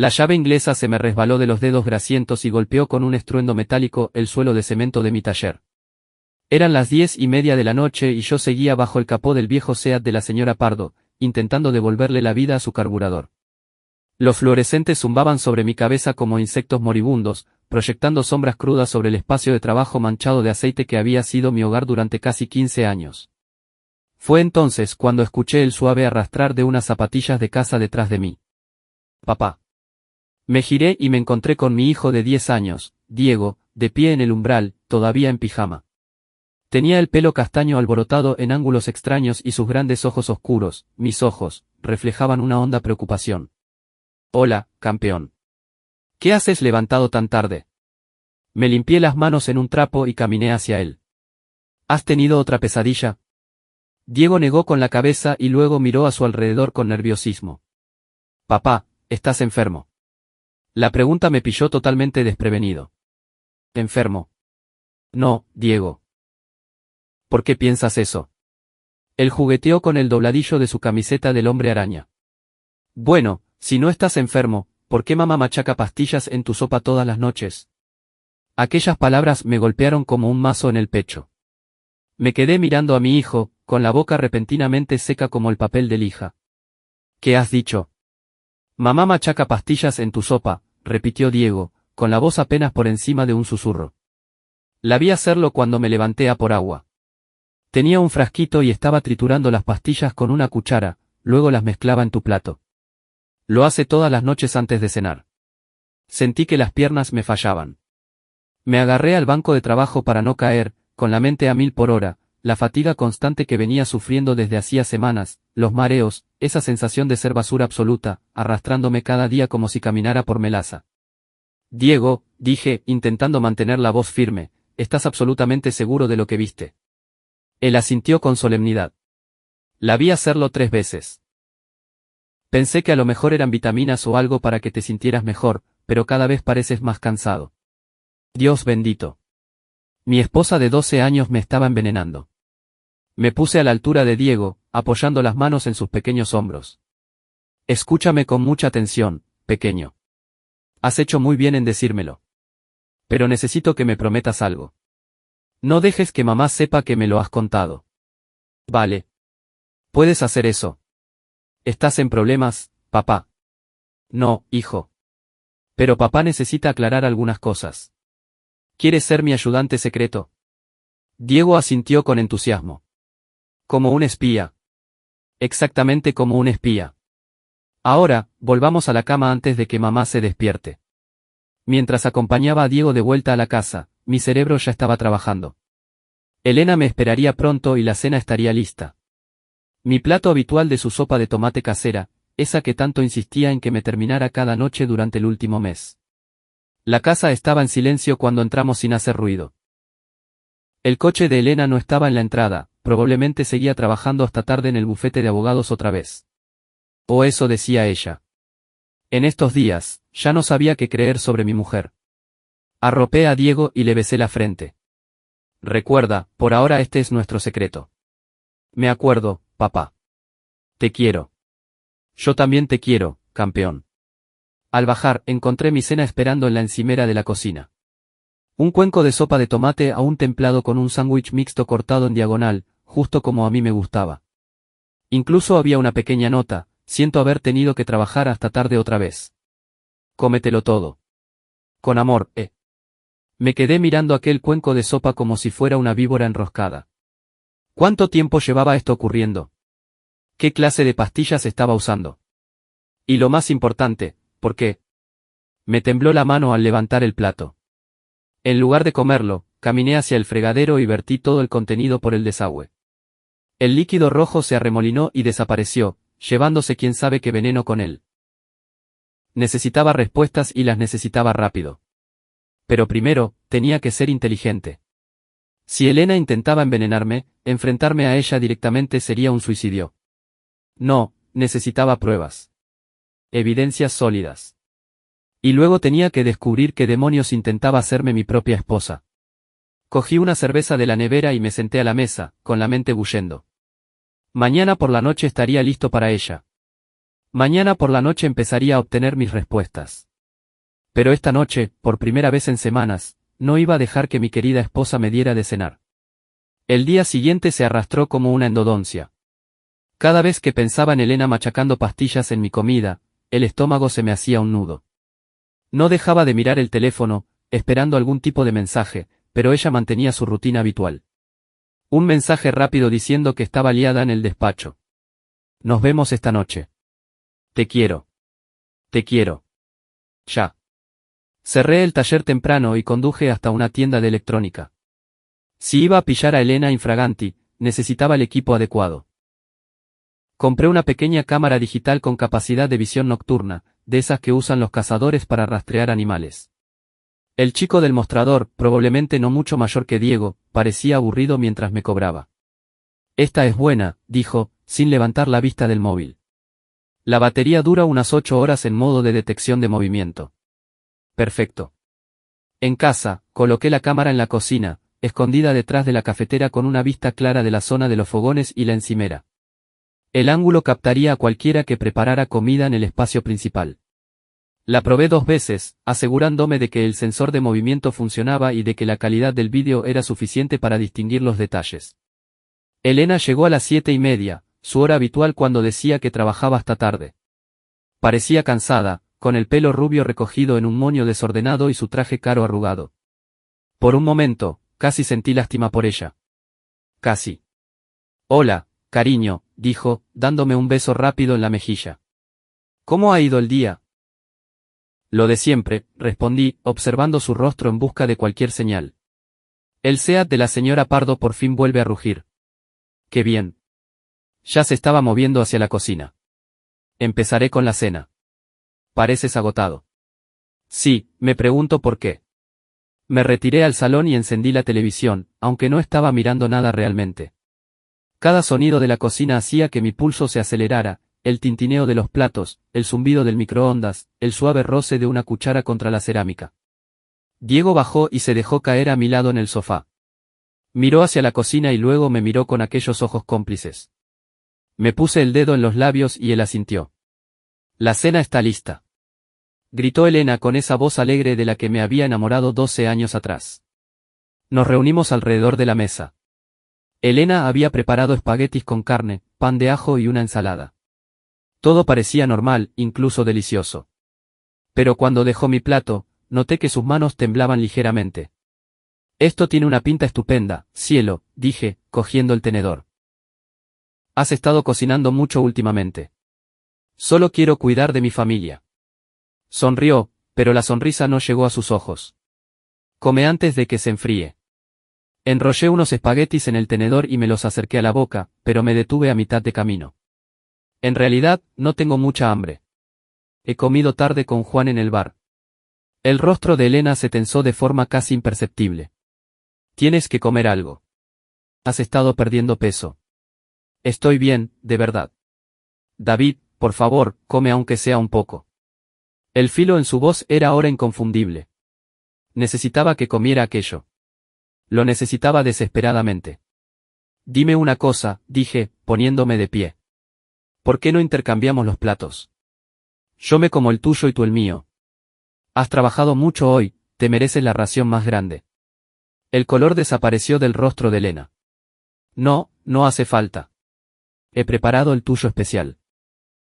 La llave inglesa se me resbaló de los dedos grasientos y golpeó con un estruendo metálico el suelo de cemento de mi taller. Eran las 10:30 de la noche y yo seguía bajo el capó del viejo Seat de la señora Pardo, intentando devolverle la vida a su carburador. Los fluorescentes zumbaban sobre mi cabeza como insectos moribundos, proyectando sombras crudas sobre el espacio de trabajo manchado de aceite que había sido mi hogar durante casi 15 años. Fue entonces cuando escuché el suave arrastrar de unas zapatillas de casa detrás de mí. Papá. Me giré y me encontré con mi hijo de 10 años, Diego, de pie en el umbral, todavía en pijama. Tenía el pelo castaño alborotado en ángulos extraños y sus grandes ojos oscuros, mis ojos, reflejaban una honda preocupación. Hola, campeón. ¿Qué haces levantado tan tarde? Me limpié las manos en un trapo y caminé hacia él. ¿Has tenido otra pesadilla? Diego negó con la cabeza y luego miró a su alrededor con nerviosismo. Papá, ¿estás enfermo? La pregunta me pilló totalmente desprevenido. ¿Enfermo? No, Diego. ¿Por qué piensas eso? Él jugueteó con el dobladillo de su camiseta del hombre araña. Bueno, si no estás enfermo, ¿por qué mamá machaca pastillas en tu sopa todas las noches? Aquellas palabras me golpearon como un mazo en el pecho. Me quedé mirando a mi hijo, con la boca repentinamente seca como el papel de lija. ¿Qué has dicho? Mamá machaca pastillas en tu sopa, repitió Diego, con la voz apenas por encima de un susurro. La vi hacerlo cuando me levanté a por agua. Tenía un frasquito y estaba triturando las pastillas con una cuchara, luego las mezclaba en tu plato. Lo hace todas las noches antes de cenar. Sentí que las piernas me fallaban. Me agarré al banco de trabajo para no caer, con la mente a 1000 por hora, la fatiga constante que venía sufriendo desde hacía semanas, los mareos, esa sensación de ser basura absoluta, arrastrándome cada día como si caminara por melaza. Diego, dije, intentando mantener la voz firme, ¿estás absolutamente seguro de lo que viste? Él asintió con solemnidad. La vi hacerlo 3 veces. Pensé que a lo mejor eran vitaminas o algo para que te sintieras mejor, pero cada vez pareces más cansado. Dios bendito. Mi esposa de 12 años me estaba envenenando. Me puse a la altura de Diego, apoyando las manos en sus pequeños hombros. Escúchame con mucha atención, pequeño. Has hecho muy bien en decírmelo. Pero necesito que me prometas algo. No dejes que mamá sepa que me lo has contado. Vale. Puedes hacer eso. ¿Estás en problemas, papá? No, hijo. Pero papá necesita aclarar algunas cosas. ¿Quieres ser mi ayudante secreto? Diego asintió con entusiasmo. Como un espía. Exactamente como un espía. Ahora, volvamos a la cama antes de que mamá se despierte. Mientras acompañaba a Diego de vuelta a la casa, mi cerebro ya estaba trabajando. Elena me esperaría pronto y la cena estaría lista. Mi plato habitual de su sopa de tomate casera, esa que tanto insistía en que me terminara cada noche durante el último mes. La casa estaba en silencio cuando entramos sin hacer ruido. El coche de Elena no estaba en la entrada, probablemente seguía trabajando hasta tarde en el bufete de abogados otra vez. O eso decía ella. En estos días, ya no sabía qué creer sobre mi mujer. Arropé a Diego y le besé la frente. Recuerda, por ahora este es nuestro secreto. Me acuerdo, papá. Te quiero. Yo también te quiero, campeón. Al bajar, encontré mi cena esperando en la encimera de la cocina. Un cuenco de sopa de tomate aún templado con un sándwich mixto cortado en diagonal, justo como a mí me gustaba. Incluso había una pequeña nota, siento haber tenido que trabajar hasta tarde otra vez. Cómetelo todo. Con amor, Me quedé mirando aquel cuenco de sopa como si fuera una víbora enroscada. ¿Cuánto tiempo llevaba esto ocurriendo? ¿Qué clase de pastillas estaba usando? Y lo más importante, ¿por qué? Me tembló la mano al levantar el plato. En lugar de comerlo, caminé hacia el fregadero y vertí todo el contenido por el desagüe. El líquido rojo se arremolinó y desapareció, llevándose quién sabe qué veneno con él. Necesitaba respuestas y las necesitaba rápido. Pero primero, tenía que ser inteligente. Si Elena intentaba envenenarme, enfrentarme a ella directamente sería un suicidio. No, necesitaba pruebas. Evidencias sólidas. Y luego tenía que descubrir qué demonios intentaba hacerme mi propia esposa. Cogí una cerveza de la nevera y me senté a la mesa, con la mente bullendo. Mañana por la noche estaría listo para ella. Mañana por la noche empezaría a obtener mis respuestas. Pero esta noche, por primera vez en semanas, no iba a dejar que mi querida esposa me diera de cenar. El día siguiente se arrastró como una endodoncia. Cada vez que pensaba en Elena machacando pastillas en mi comida, el estómago se me hacía un nudo. No dejaba de mirar el teléfono, esperando algún tipo de mensaje, pero ella mantenía su rutina habitual. Un mensaje rápido diciendo que estaba liada en el despacho. Nos vemos esta noche. Te quiero. Te quiero. Ya. Cerré el taller temprano y conduje hasta una tienda de electrónica. Si iba a pillar a Elena infraganti, necesitaba el equipo adecuado. Compré una pequeña cámara digital con capacidad de visión nocturna, de esas que usan los cazadores para rastrear animales. El chico del mostrador, probablemente no mucho mayor que Diego, parecía aburrido mientras me cobraba. Esta es buena, dijo, sin levantar la vista del móvil. La batería dura unas 8 horas en modo de detección de movimiento. Perfecto. En casa, coloqué la cámara en la cocina, escondida detrás de la cafetera con una vista clara de la zona de los fogones y la encimera. El ángulo captaría a cualquiera que preparara comida en el espacio principal. La probé 2 veces, asegurándome de que el sensor de movimiento funcionaba y de que la calidad del vídeo era suficiente para distinguir los detalles. Elena llegó a las 7:30, su hora habitual cuando decía que trabajaba hasta tarde. Parecía cansada, con el pelo rubio recogido en un moño desordenado y su traje caro arrugado. Por un momento, casi sentí lástima por ella. Casi. Hola, cariño, dijo, dándome un beso rápido en la mejilla. ¿Cómo ha ido el día? Lo de siempre, respondí, observando su rostro en busca de cualquier señal. El SEAT de la señora Pardo por fin vuelve a rugir. ¡Qué bien! Ya se estaba moviendo hacia la cocina. Empezaré con la cena. Pareces agotado. Sí, me pregunto por qué. Me retiré al salón y encendí la televisión, aunque no estaba mirando nada realmente. Cada sonido de la cocina hacía que mi pulso se acelerara, el tintineo de los platos, el zumbido del microondas, el suave roce de una cuchara contra la cerámica. Diego bajó y se dejó caer a mi lado en el sofá. Miró hacia la cocina y luego me miró con aquellos ojos cómplices. Me puse el dedo en los labios y él asintió. La cena está lista. Gritó Elena con esa voz alegre de la que me había enamorado 12 años atrás. Nos reunimos alrededor de la mesa. Elena había preparado espaguetis con carne, pan de ajo y una ensalada. Todo parecía normal, incluso delicioso. Pero cuando dejó mi plato, noté que sus manos temblaban ligeramente. Esto tiene una pinta estupenda, cielo, dije, cogiendo el tenedor. Has estado cocinando mucho últimamente. Solo quiero cuidar de mi familia. Sonrió, pero la sonrisa no llegó a sus ojos. Come antes de que se enfríe. Enrollé unos espaguetis en el tenedor y me los acerqué a la boca, pero me detuve a mitad de camino. En realidad, no tengo mucha hambre. He comido tarde con Juan en el bar. El rostro de Elena se tensó de forma casi imperceptible. Tienes que comer algo. Has estado perdiendo peso. Estoy bien, de verdad. David, por favor, come aunque sea un poco. El filo en su voz era ahora inconfundible. Necesitaba que comiera aquello. Lo necesitaba desesperadamente. Dime una cosa, dije, poniéndome de pie. ¿Por qué no intercambiamos los platos? Yo me como el tuyo y tú el mío. Has trabajado mucho hoy, te mereces la ración más grande. El color desapareció del rostro de Elena. No, no hace falta. He preparado el tuyo especial.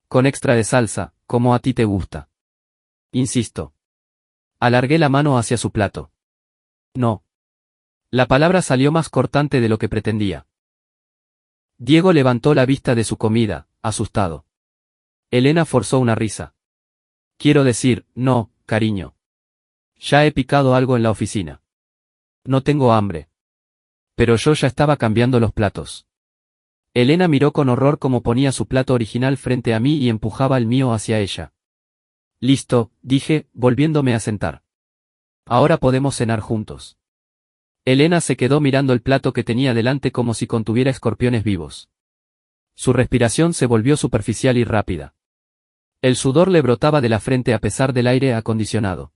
Con extra de salsa, como a ti te gusta. Insisto. Alargué la mano hacia su plato. No. La palabra salió más cortante de lo que pretendía. Diego levantó la vista de su comida, asustado. Elena forzó una risa. Quiero decir, no, cariño. Ya he picado algo en la oficina. No tengo hambre. Pero yo ya estaba cambiando los platos. Elena miró con horror cómo ponía su plato original frente a mí y empujaba el mío hacia ella. Listo, dije, volviéndome a sentar. Ahora podemos cenar juntos. Elena se quedó mirando el plato que tenía delante como si contuviera escorpiones vivos. Su respiración se volvió superficial y rápida. El sudor le brotaba de la frente a pesar del aire acondicionado.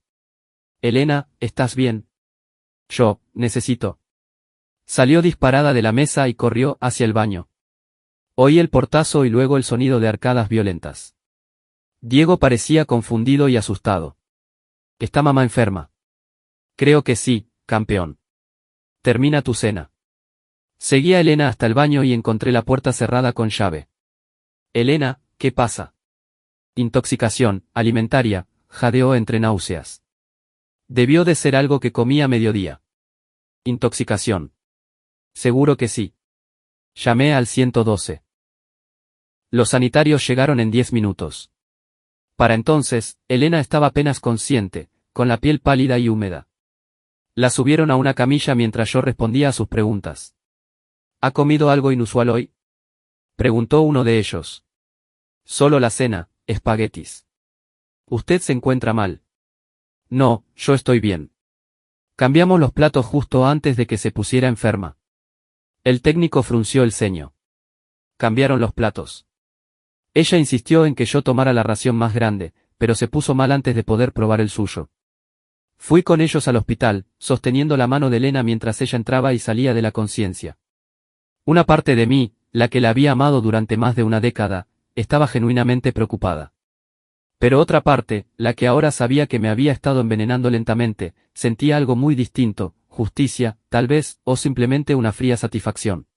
Elena, ¿estás bien? Yo, necesito. Salió disparada de la mesa y corrió hacia el baño. Oí el portazo y luego el sonido de arcadas violentas. Diego parecía confundido y asustado. ¿Está mamá enferma? Creo que sí, campeón. Termina tu cena. Seguí a Elena hasta el baño y encontré la puerta cerrada con llave. Elena, ¿qué pasa? Intoxicación alimentaria, jadeó entre náuseas. Debió de ser algo que comí a mediodía. Intoxicación. Seguro que sí. Llamé al 112. Los sanitarios llegaron en 10 minutos. Para entonces, Elena estaba apenas consciente, con la piel pálida y húmeda. La subieron a una camilla mientras yo respondía a sus preguntas. ¿Ha comido algo inusual hoy? Preguntó uno de ellos. Solo la cena, espaguetis. ¿Usted se encuentra mal? No, yo estoy bien. Cambiamos los platos justo antes de que se pusiera enferma. El técnico frunció el ceño. Cambiaron los platos. Ella insistió en que yo tomara la ración más grande, pero se puso mal antes de poder probar el suyo. Fui con ellos al hospital, sosteniendo la mano de Elena mientras ella entraba y salía de la conciencia. Una parte de mí, la que la había amado durante más de una década, estaba genuinamente preocupada. Pero otra parte, la que ahora sabía que me había estado envenenando lentamente, sentía algo muy distinto, justicia, tal vez, o simplemente una fría satisfacción.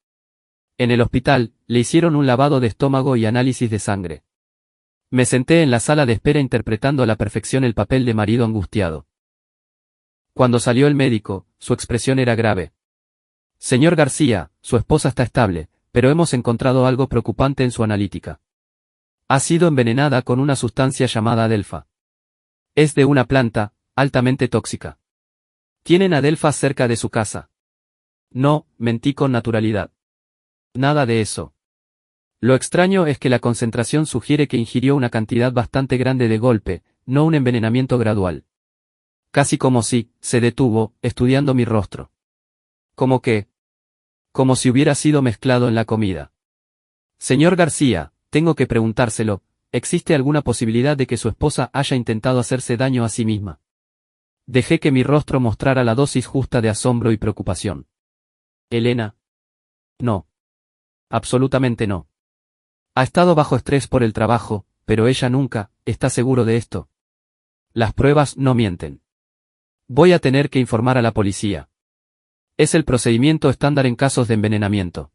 En el hospital, le hicieron un lavado de estómago y análisis de sangre. Me senté en la sala de espera interpretando a la perfección el papel de marido angustiado. Cuando salió el médico, su expresión era grave. Señor García, su esposa está estable, pero hemos encontrado algo preocupante en su analítica. Ha sido envenenada con una sustancia llamada adelfa. Es de una planta, altamente tóxica. ¿Tienen adelfas cerca de su casa? No, mentí con naturalidad. Nada de eso. Lo extraño es que la concentración sugiere que ingirió una cantidad bastante grande de golpe, no un envenenamiento gradual. Casi como si, se detuvo, estudiando mi rostro. ¿Cómo qué? Como si hubiera sido mezclado en la comida. Señor García, tengo que preguntárselo, ¿existe alguna posibilidad de que su esposa haya intentado hacerse daño a sí misma? Dejé que mi rostro mostrara la dosis justa de asombro y preocupación. Elena. No. Absolutamente no. Ha estado bajo estrés por el trabajo, pero ella nunca, ¿está seguro de esto? Las pruebas no mienten. Voy a tener que informar a la policía. Es el procedimiento estándar en casos de envenenamiento.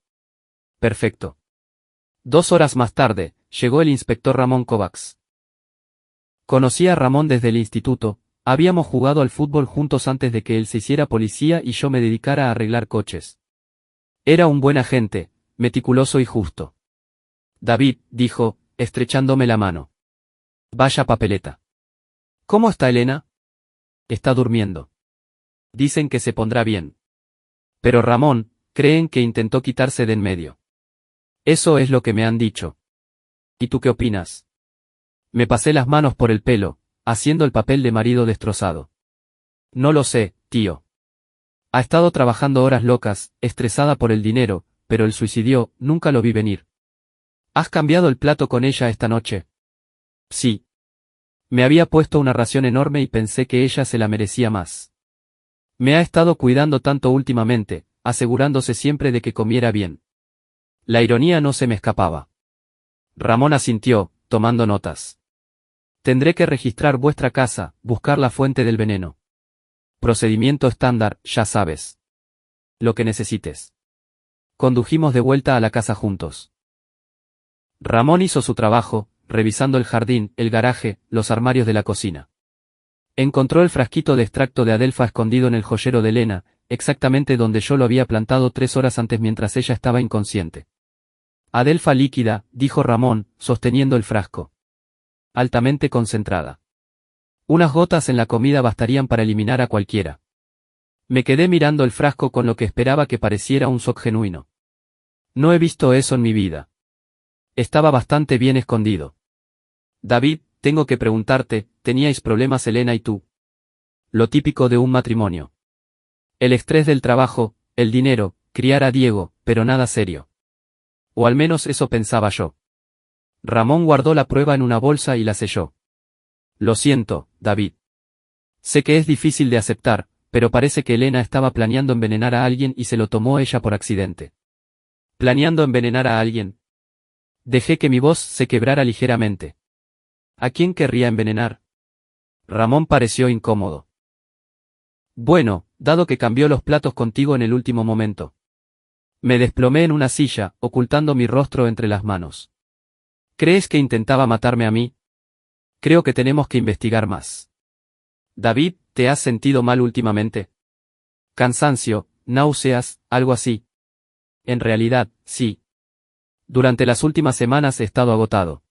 Perfecto. 2 horas más tarde, llegó el inspector Ramón Kovacs. Conocí a Ramón desde el instituto, habíamos jugado al fútbol juntos antes de que él se hiciera policía y yo me dedicara a arreglar coches. Era un buen agente, meticuloso y justo. David, dijo, estrechándome la mano. Vaya papeleta. ¿Cómo está Elena? Está durmiendo. Dicen que se pondrá bien. Pero Ramón, creen que intentó quitarse de en medio. Eso es lo que me han dicho. ¿Y tú qué opinas? Me pasé las manos por el pelo, haciendo el papel de marido destrozado. No lo sé, tío. Ha estado trabajando horas locas, estresada por el dinero, pero el suicidio, nunca lo vi venir. ¿Has cambiado el plato con ella esta noche? Sí. Me había puesto una ración enorme y pensé que ella se la merecía más. Me ha estado cuidando tanto últimamente, asegurándose siempre de que comiera bien. La ironía no se me escapaba. Ramón asintió, tomando notas. Tendré que registrar vuestra casa, buscar la fuente del veneno. Procedimiento estándar, ya sabes. Lo que necesites. Condujimos de vuelta a la casa juntos. Ramón hizo su trabajo, revisando el jardín, el garaje, los armarios de la cocina. Encontró el frasquito de extracto de adelfa escondido en el joyero de Elena, exactamente donde yo lo había plantado 3 horas antes mientras ella estaba inconsciente. Adelfa líquida, dijo Ramón, sosteniendo el frasco. Altamente concentrada. Unas gotas en la comida bastarían para eliminar a cualquiera. Me quedé mirando el frasco con lo que esperaba que pareciera un shock genuino. No he visto eso en mi vida. Estaba bastante bien escondido. David, tengo que preguntarte, ¿teníais problemas Elena y tú? Lo típico de un matrimonio. El estrés del trabajo, el dinero, criar a Diego, pero nada serio. O al menos eso pensaba yo. Ramón guardó la prueba en una bolsa y la selló. Lo siento, David. Sé que es difícil de aceptar, pero parece que Elena estaba planeando envenenar a alguien y se lo tomó ella por accidente. ¿Planeando envenenar a alguien? Dejé que mi voz se quebrara ligeramente. ¿A quién querría envenenar? Ramón pareció incómodo. Bueno, dado que cambió los platos contigo en el último momento. Me desplomé en una silla, ocultando mi rostro entre las manos. ¿Crees que intentaba matarme a mí? Creo que tenemos que investigar más. David, ¿te has sentido mal últimamente? Cansancio, náuseas, algo así. En realidad, sí. Durante las últimas semanas he estado agotado.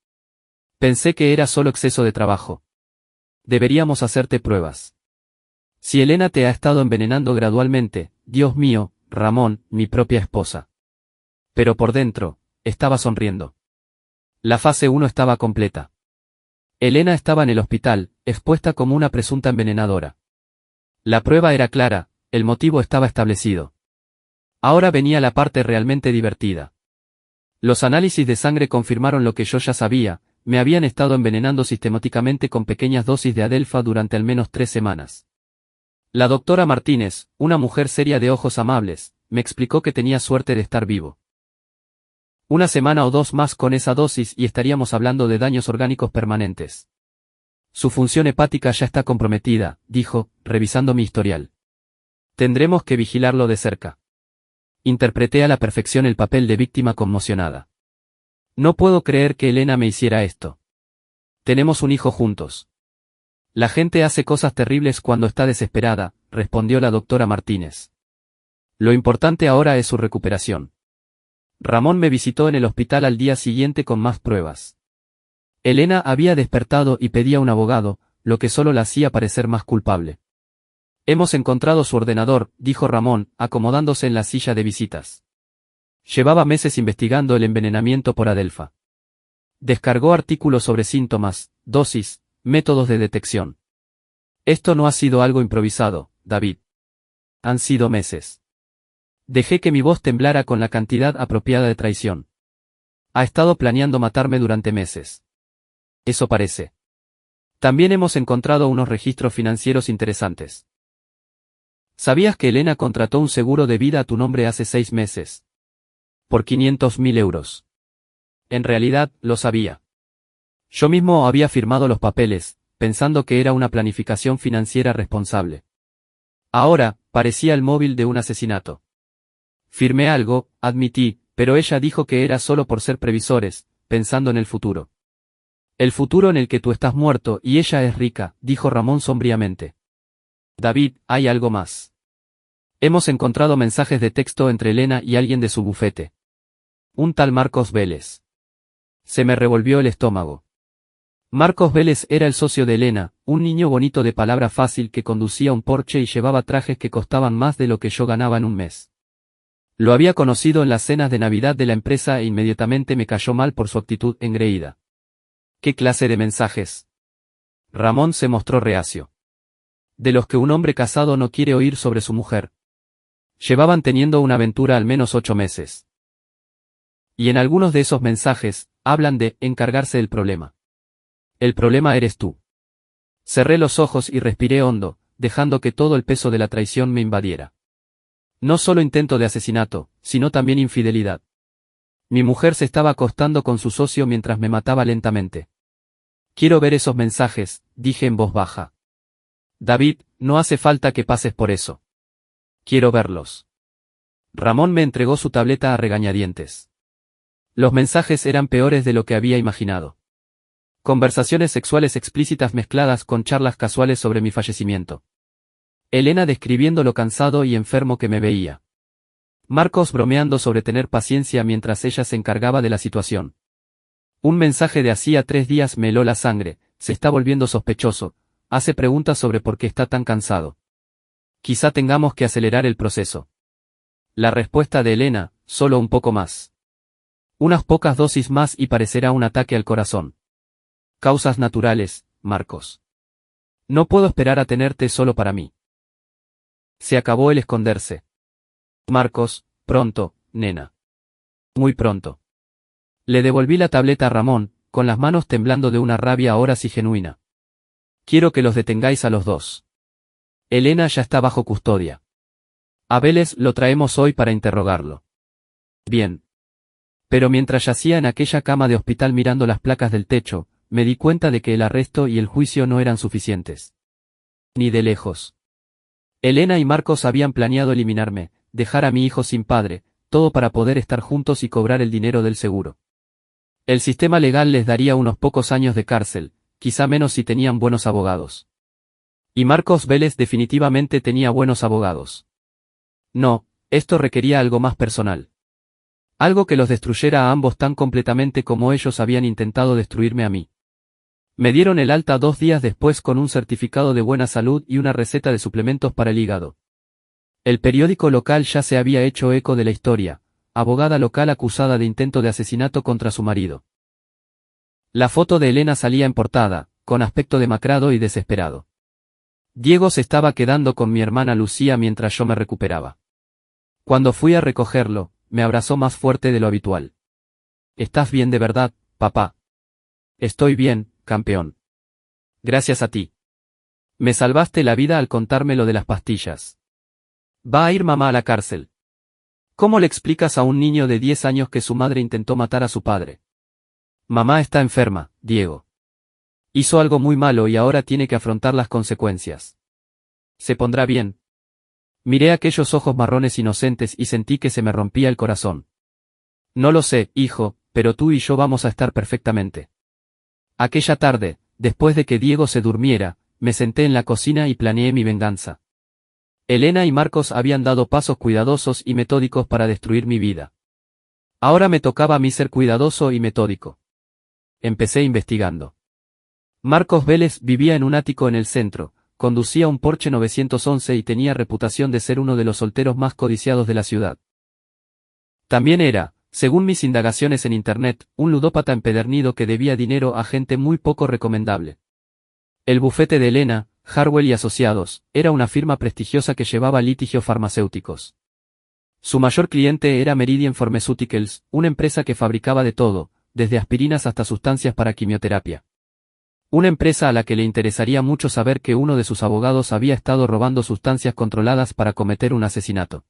Pensé que era solo exceso de trabajo. Deberíamos hacerte pruebas. Si Elena te ha estado envenenando gradualmente, Dios mío, Ramón, mi propia esposa. Pero por dentro, estaba sonriendo. La fase 1 estaba completa. Elena estaba en el hospital, expuesta como una presunta envenenadora. La prueba era clara, el motivo estaba establecido. Ahora venía la parte realmente divertida. Los análisis de sangre confirmaron lo que yo ya sabía, me habían estado envenenando sistemáticamente con pequeñas dosis de Adelfa durante al menos 3 semanas. La doctora Martínez, una mujer seria de ojos amables, me explicó que tenía suerte de estar vivo. Una semana o 2 más con esa dosis y estaríamos hablando de daños orgánicos permanentes. Su función hepática ya está comprometida, dijo, revisando mi historial. Tendremos que vigilarlo de cerca. Interpreté a la perfección el papel de víctima conmocionada. No puedo creer que Elena me hiciera esto. Tenemos un hijo juntos. La gente hace cosas terribles cuando está desesperada, respondió la doctora Martínez. Lo importante ahora es su recuperación. Ramón me visitó en el hospital al día siguiente con más pruebas. Elena había despertado y pedía un abogado, lo que solo la hacía parecer más culpable. Hemos encontrado su ordenador, dijo Ramón, acomodándose en la silla de visitas. Llevaba meses investigando el envenenamiento por Adelfa. Descargó artículos sobre síntomas, dosis, métodos de detección. Esto no ha sido algo improvisado, David. Han sido meses. Dejé que mi voz temblara con la cantidad apropiada de traición. Ha estado planeando matarme durante meses. Eso parece. También hemos encontrado unos registros financieros interesantes. ¿Sabías que Elena contrató un seguro de vida a tu nombre hace 6 meses? Por 500.000 euros. En realidad, lo sabía. Yo mismo había firmado los papeles, pensando que era una planificación financiera responsable. Ahora, parecía el móvil de un asesinato. Firmé algo, admití, pero ella dijo que era solo por ser previsores, pensando en el futuro. El futuro en el que tú estás muerto y ella es rica, dijo Ramón sombríamente. David, hay algo más. Hemos encontrado mensajes de texto entre Elena y alguien de su bufete. Un tal Marcos Vélez. Se me revolvió el estómago. Marcos Vélez era el socio de Elena, un niño bonito de palabra fácil que conducía un Porsche y llevaba trajes que costaban más de lo que yo ganaba en un mes. Lo había conocido en las cenas de Navidad de la empresa e inmediatamente me cayó mal por su actitud engreída. ¿Qué clase de mensajes? Ramón se mostró reacio. De los que un hombre casado no quiere oír sobre su mujer. Llevaban teniendo una aventura al menos 8 meses. Y en algunos de esos mensajes, hablan de encargarse del problema. El problema eres tú. Cerré los ojos y respiré hondo, dejando que todo el peso de la traición me invadiera. No solo intento de asesinato, sino también infidelidad. Mi mujer se estaba acostando con su socio mientras me mataba lentamente. Quiero ver esos mensajes, dije en voz baja. David, no hace falta que pases por eso. Quiero verlos. Ramón me entregó su tableta a regañadientes. Los mensajes eran peores de lo que había imaginado. Conversaciones sexuales explícitas mezcladas con charlas casuales sobre mi fallecimiento. Elena describiendo lo cansado y enfermo que me veía. Marcos bromeando sobre tener paciencia mientras ella se encargaba de la situación. Un mensaje de hacía 3 días me heló la sangre, se está volviendo sospechoso, hace preguntas sobre por qué está tan cansado. Quizá tengamos que acelerar el proceso. La respuesta de Elena, solo un poco más. Unas pocas dosis más y parecerá un ataque al corazón. Causas naturales, Marcos. No puedo esperar a tenerte solo para mí. Se acabó el esconderse. Marcos, pronto, nena. Muy pronto. Le devolví la tableta a Ramón, con las manos temblando de una rabia ahora sí genuina. Quiero que los detengáis a los dos. Elena ya está bajo custodia. A Vélez lo traemos hoy para interrogarlo. Bien. Pero mientras yacía en aquella cama de hospital mirando las placas del techo, me di cuenta de que el arresto y el juicio no eran suficientes. Ni de lejos. Elena y Marcos habían planeado eliminarme, dejar a mi hijo sin padre, todo para poder estar juntos y cobrar el dinero del seguro. El sistema legal les daría unos pocos años de cárcel, quizá menos si tenían buenos abogados. Y Marcos Vélez definitivamente tenía buenos abogados. No, esto requería algo más personal. Algo que los destruyera a ambos tan completamente como ellos habían intentado destruirme a mí. Me dieron el alta 2 días después con un certificado de buena salud y una receta de suplementos para el hígado. El periódico local ya se había hecho eco de la historia, abogada local acusada de intento de asesinato contra su marido. La foto de Elena salía en portada, con aspecto demacrado y desesperado. Diego se estaba quedando con mi hermana Lucía mientras yo me recuperaba. Cuando fui a recogerlo, me abrazó más fuerte de lo habitual. ¿Estás bien de verdad, papá? Estoy bien, campeón. Gracias a ti. Me salvaste la vida al contarme lo de las pastillas. Va a ir mamá a la cárcel. ¿Cómo le explicas a un niño de 10 años que su madre intentó matar a su padre? Mamá está enferma, Diego. Hizo algo muy malo y ahora tiene que afrontar las consecuencias. ¿Se pondrá bien? Miré aquellos ojos marrones inocentes y sentí que se me rompía el corazón. No lo sé, hijo, pero tú y yo vamos a estar perfectamente. Aquella tarde, después de que Diego se durmiera, me senté en la cocina y planeé mi venganza. Elena y Marcos habían dado pasos cuidadosos y metódicos para destruir mi vida. Ahora me tocaba a mí ser cuidadoso y metódico. Empecé investigando. Marcos Vélez vivía en un ático en el centro, conducía un Porsche 911 y tenía reputación de ser uno de los solteros más codiciados de la ciudad. También era, según mis indagaciones en internet, un ludópata empedernido que debía dinero a gente muy poco recomendable. El bufete de Elena, Harwell y Asociados, era una firma prestigiosa que llevaba litigios farmacéuticos. Su mayor cliente era Meridian Pharmaceuticals, una empresa que fabricaba de todo, desde aspirinas hasta sustancias para quimioterapia. Una empresa a la que le interesaría mucho saber que uno de sus abogados había estado robando sustancias controladas para cometer un asesinato.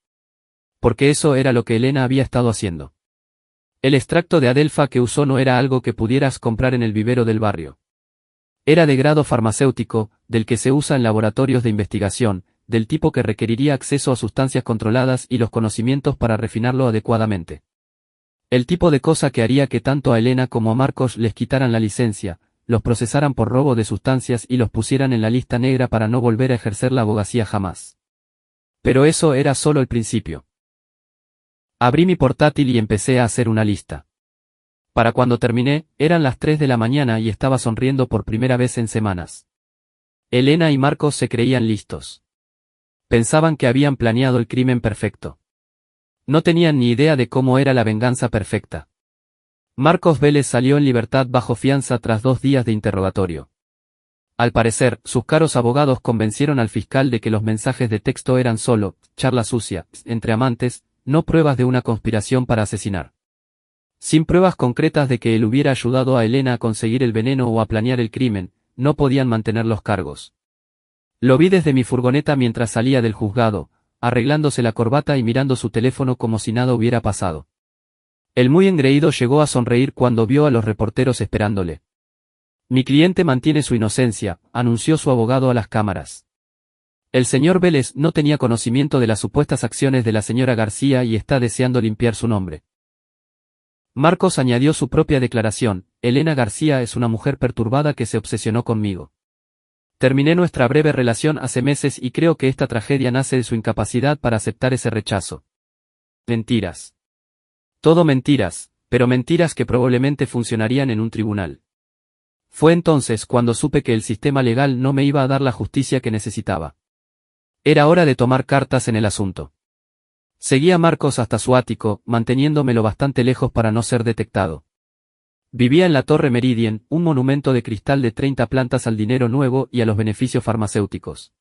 Porque eso era lo que Elena había estado haciendo. El extracto de adelfa que usó no era algo que pudieras comprar en el vivero del barrio. Era de grado farmacéutico, del que se usa en laboratorios de investigación, del tipo que requeriría acceso a sustancias controladas y los conocimientos para refinarlo adecuadamente. El tipo de cosa que haría que tanto a Elena como a Marcos les quitaran la licencia, los procesaran por robo de sustancias y los pusieran en la lista negra para no volver a ejercer la abogacía jamás. Pero eso era solo el principio. Abrí mi portátil y empecé a hacer una lista. Para cuando terminé, eran las 3 de la mañana y estaba sonriendo por primera vez en semanas. Elena y Marcos se creían listos. Pensaban que habían planeado el crimen perfecto. No tenían ni idea de cómo era la venganza perfecta. Marcos Vélez salió en libertad bajo fianza tras 2 días de interrogatorio. Al parecer, sus caros abogados convencieron al fiscal de que los mensajes de texto eran solo charla sucia, entre amantes, no pruebas de una conspiración para asesinar. Sin pruebas concretas de que él hubiera ayudado a Elena a conseguir el veneno o a planear el crimen, no podían mantener los cargos. Lo vi desde mi furgoneta mientras salía del juzgado, arreglándose la corbata y mirando su teléfono como si nada hubiera pasado. El muy engreído llegó a sonreír cuando vio a los reporteros esperándole. Mi cliente mantiene su inocencia, anunció su abogado a las cámaras. El señor Vélez no tenía conocimiento de las supuestas acciones de la señora García y está deseando limpiar su nombre. Marcos añadió su propia declaración: Elena García es una mujer perturbada que se obsesionó conmigo. Terminé nuestra breve relación hace meses y creo que esta tragedia nace de su incapacidad para aceptar ese rechazo. Mentiras. Todo mentiras, pero mentiras que probablemente funcionarían en un tribunal. Fue entonces cuando supe que el sistema legal no me iba a dar la justicia que necesitaba. Era hora de tomar cartas en el asunto. Seguí a Marcos hasta su ático, manteniéndome lo bastante lejos para no ser detectado. Vivía en la Torre Meridian, un monumento de cristal de 30 plantas al dinero nuevo y a los beneficios farmacéuticos.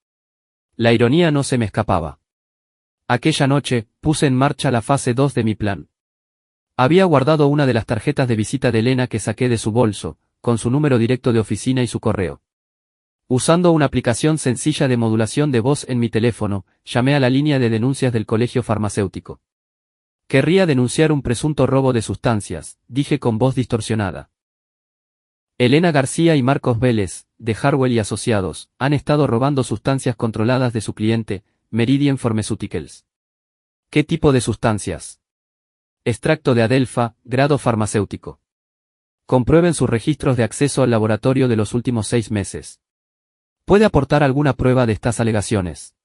La ironía no se me escapaba. Aquella noche, puse en marcha la fase 2 de mi plan. Había guardado una de las tarjetas de visita de Elena que saqué de su bolso, con su número directo de oficina y su correo. Usando una aplicación sencilla de modulación de voz en mi teléfono, llamé a la línea de denuncias del colegio farmacéutico. Querría denunciar un presunto robo de sustancias, dije con voz distorsionada. Elena García y Marcos Vélez, de Harwell y Asociados, han estado robando sustancias controladas de su cliente, Meridian Pharmaceuticals. ¿Qué tipo de sustancias? Extracto de adelfa, grado farmacéutico. Comprueben sus registros de acceso al laboratorio de los últimos 6 meses. ¿Puede aportar alguna prueba de estas alegaciones?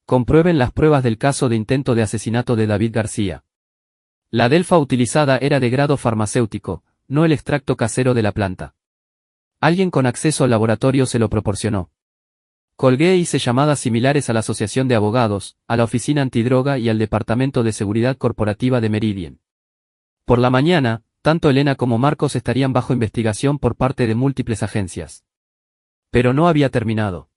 Comprueben las pruebas del caso de intento de asesinato de David García. La adelfa utilizada era de grado farmacéutico, no el extracto casero de la planta. Alguien con acceso al laboratorio se lo proporcionó. Colgué e hice llamadas similares a la Asociación de Abogados, a la Oficina Antidroga y al Departamento de Seguridad Corporativa de Meridian. Por la mañana, tanto Elena como Marcos estarían bajo investigación por parte de múltiples agencias. Pero no había terminado.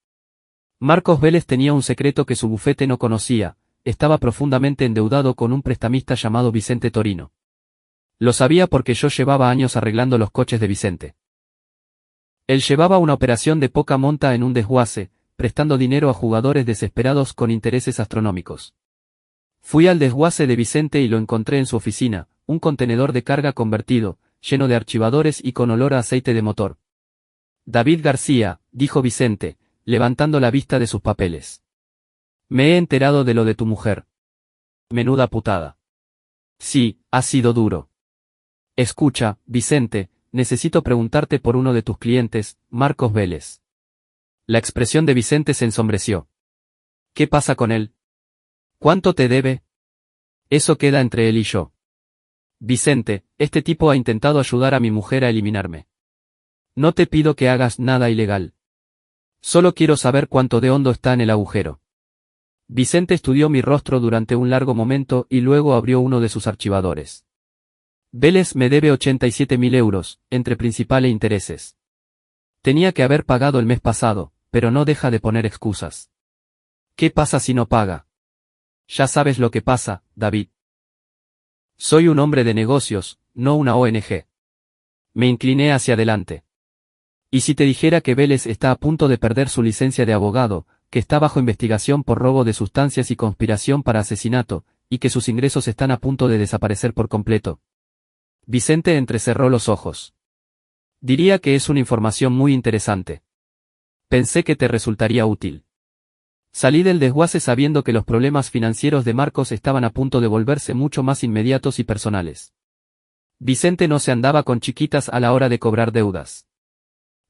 Marcos Vélez tenía un secreto que su bufete no conocía, estaba profundamente endeudado con un prestamista llamado Vicente Torino. Lo sabía porque yo llevaba años arreglando los coches de Vicente. Él llevaba una operación de poca monta en un desguace, prestando dinero a jugadores desesperados con intereses astronómicos. Fui al desguace de Vicente y lo encontré en su oficina, un contenedor de carga convertido, lleno de archivadores y con olor a aceite de motor. David García, dijo Vicente, levantando la vista de sus papeles. Me he enterado de lo de tu mujer. Menuda putada. Sí, ha sido duro. Escucha, Vicente, necesito preguntarte por uno de tus clientes, Marcos Vélez. La expresión de Vicente se ensombreció. ¿Qué pasa con él? ¿Cuánto te debe? Eso queda entre él y yo. Vicente, este tipo ha intentado ayudar a mi mujer a eliminarme. No te pido que hagas nada ilegal. Solo quiero saber cuánto de hondo está en el agujero. Vicente estudió mi rostro durante un largo momento y luego abrió uno de sus archivadores. Vélez me debe 87.000 euros, entre principal e intereses. Tenía que haber pagado el mes pasado, pero no deja de poner excusas. ¿Qué pasa si no paga? Ya sabes lo que pasa, David. Soy un hombre de negocios, no una ONG. Me incliné hacia adelante. ¿Y si te dijera que Vélez está a punto de perder su licencia de abogado, que está bajo investigación por robo de sustancias y conspiración para asesinato, y que sus ingresos están a punto de desaparecer por completo? Vicente entrecerró los ojos. Diría que es una información muy interesante. Pensé que te resultaría útil. Salí del desguace sabiendo que los problemas financieros de Marcos estaban a punto de volverse mucho más inmediatos y personales. Vicente no se andaba con chiquitas a la hora de cobrar deudas.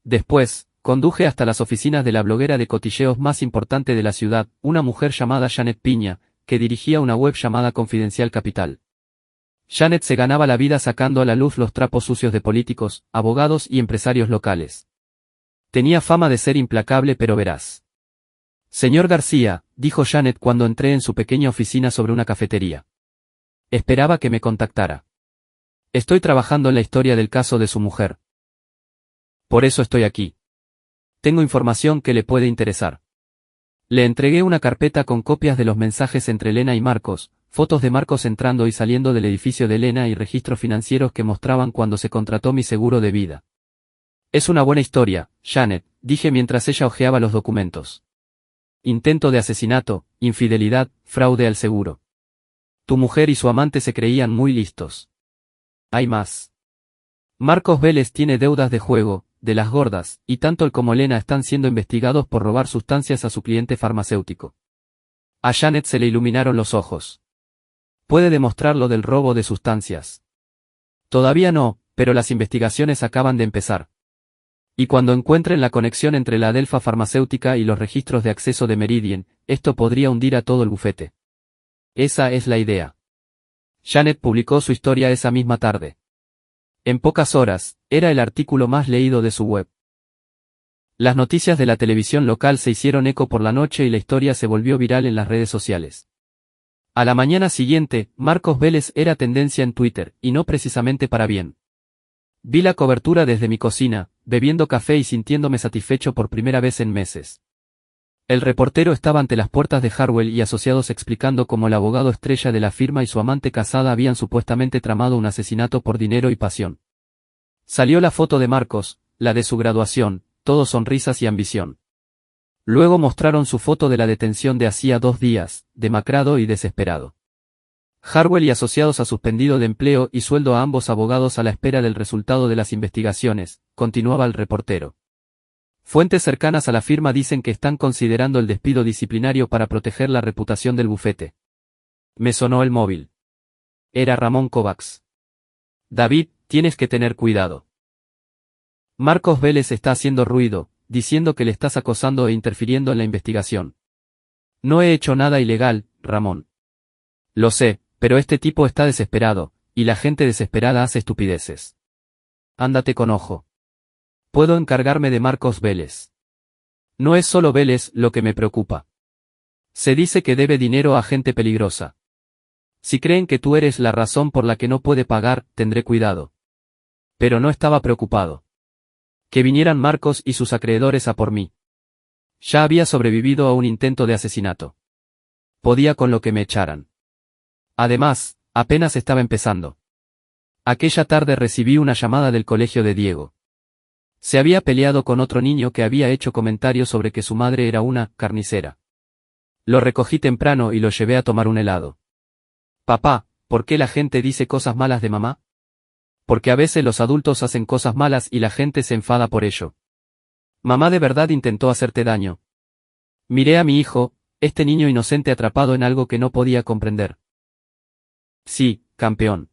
Después, conduje hasta las oficinas de la bloguera de cotilleos más importante de la ciudad, una mujer llamada Janet Piña, que dirigía una web llamada Confidencial Capital. Janet se ganaba la vida sacando a la luz los trapos sucios de políticos, abogados y empresarios locales. Tenía fama de ser implacable pero veraz. Señor García, dijo Janet cuando entré en su pequeña oficina sobre una cafetería. Esperaba que me contactara. Estoy trabajando en la historia del caso de su mujer. Por eso estoy aquí. Tengo información que le puede interesar. Le entregué una carpeta con copias de los mensajes entre Elena y Marcos, fotos de Marcos entrando y saliendo del edificio de Elena y registros financieros que mostraban cuando se contrató mi seguro de vida. Es una buena historia, Janet, dije mientras ella hojeaba los documentos. Intento de asesinato, infidelidad, fraude al seguro. Tu mujer y su amante se creían muy listos. Hay más. Marcos Vélez tiene deudas de juego, de las gordas, y tanto él como Elena están siendo investigados por robar sustancias a su cliente farmacéutico. A Janet se le iluminaron los ojos. ¿Puede demostrar lo del robo de sustancias? Todavía no, pero las investigaciones acaban de empezar. Y cuando encuentren la conexión entre la adelfa farmacéutica y los registros de acceso de Meridian, esto podría hundir a todo el bufete. Esa es la idea. Janet publicó su historia esa misma tarde. En pocas horas, era el artículo más leído de su web. Las noticias de la televisión local se hicieron eco por la noche y la historia se volvió viral en las redes sociales. A la mañana siguiente, Marcos Vélez era tendencia en Twitter, y no precisamente para bien. Vi la cobertura desde mi cocina, bebiendo café y sintiéndome satisfecho por primera vez en meses. El reportero estaba ante las puertas de Harwell y Asociados explicando cómo el abogado estrella de la firma y su amante casada habían supuestamente tramado un asesinato por dinero y pasión. Salió la foto de Marcos, la de su graduación, todo sonrisas y ambición. Luego mostraron su foto de la detención de hacía 2 días, demacrado y desesperado. Harwell y Asociados ha suspendido de empleo y sueldo a ambos abogados a la espera del resultado de las investigaciones, continuaba el reportero. Fuentes cercanas a la firma dicen que están considerando el despido disciplinario para proteger la reputación del bufete. Me sonó el móvil. Era Ramón Kovacs. David, tienes que tener cuidado. Marcos Vélez está haciendo ruido, diciendo que le estás acosando e interfiriendo en la investigación. No he hecho nada ilegal, Ramón. Lo sé, pero este tipo está desesperado, y la gente desesperada hace estupideces. Ándate con ojo. Puedo encargarme de Marcos Vélez. No es solo Vélez lo que me preocupa. Se dice que debe dinero a gente peligrosa. Si creen que tú eres la razón por la que no puede pagar, tendré cuidado. Pero no estaba preocupado. Que vinieran Marcos y sus acreedores a por mí. Ya había sobrevivido a un intento de asesinato. Podía con lo que me echaran. Además, apenas estaba empezando. Aquella tarde recibí una llamada del colegio de Diego. Se había peleado con otro niño que había hecho comentarios sobre que su madre era una carnicera. Lo recogí temprano y lo llevé a tomar un helado. Papá, ¿por qué la gente dice cosas malas de mamá? Porque a veces los adultos hacen cosas malas y la gente se enfada por ello. Mamá de verdad intentó hacerte daño. Miré a mi hijo, este niño inocente atrapado en algo que no podía comprender. Sí, campeón.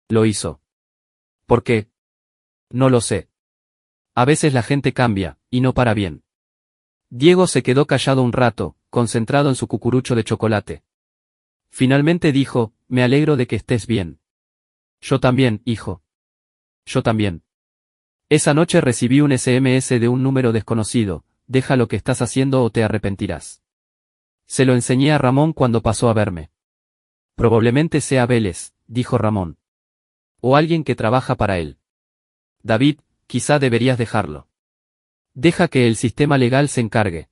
Lo hizo. ¿Por qué? No lo sé. A veces la gente cambia, y no para bien. Diego se quedó callado un rato, concentrado en su cucurucho de chocolate. Finalmente dijo, me alegro de que estés bien. Yo también, hijo. Yo también. Esa noche recibí un SMS de un número desconocido, deja lo que estás haciendo o te arrepentirás. Se lo enseñé a Ramón cuando pasó a verme. Probablemente sea Vélez, dijo Ramón. O alguien que trabaja para él. David, quizá deberías dejarlo. Deja que el sistema legal se encargue.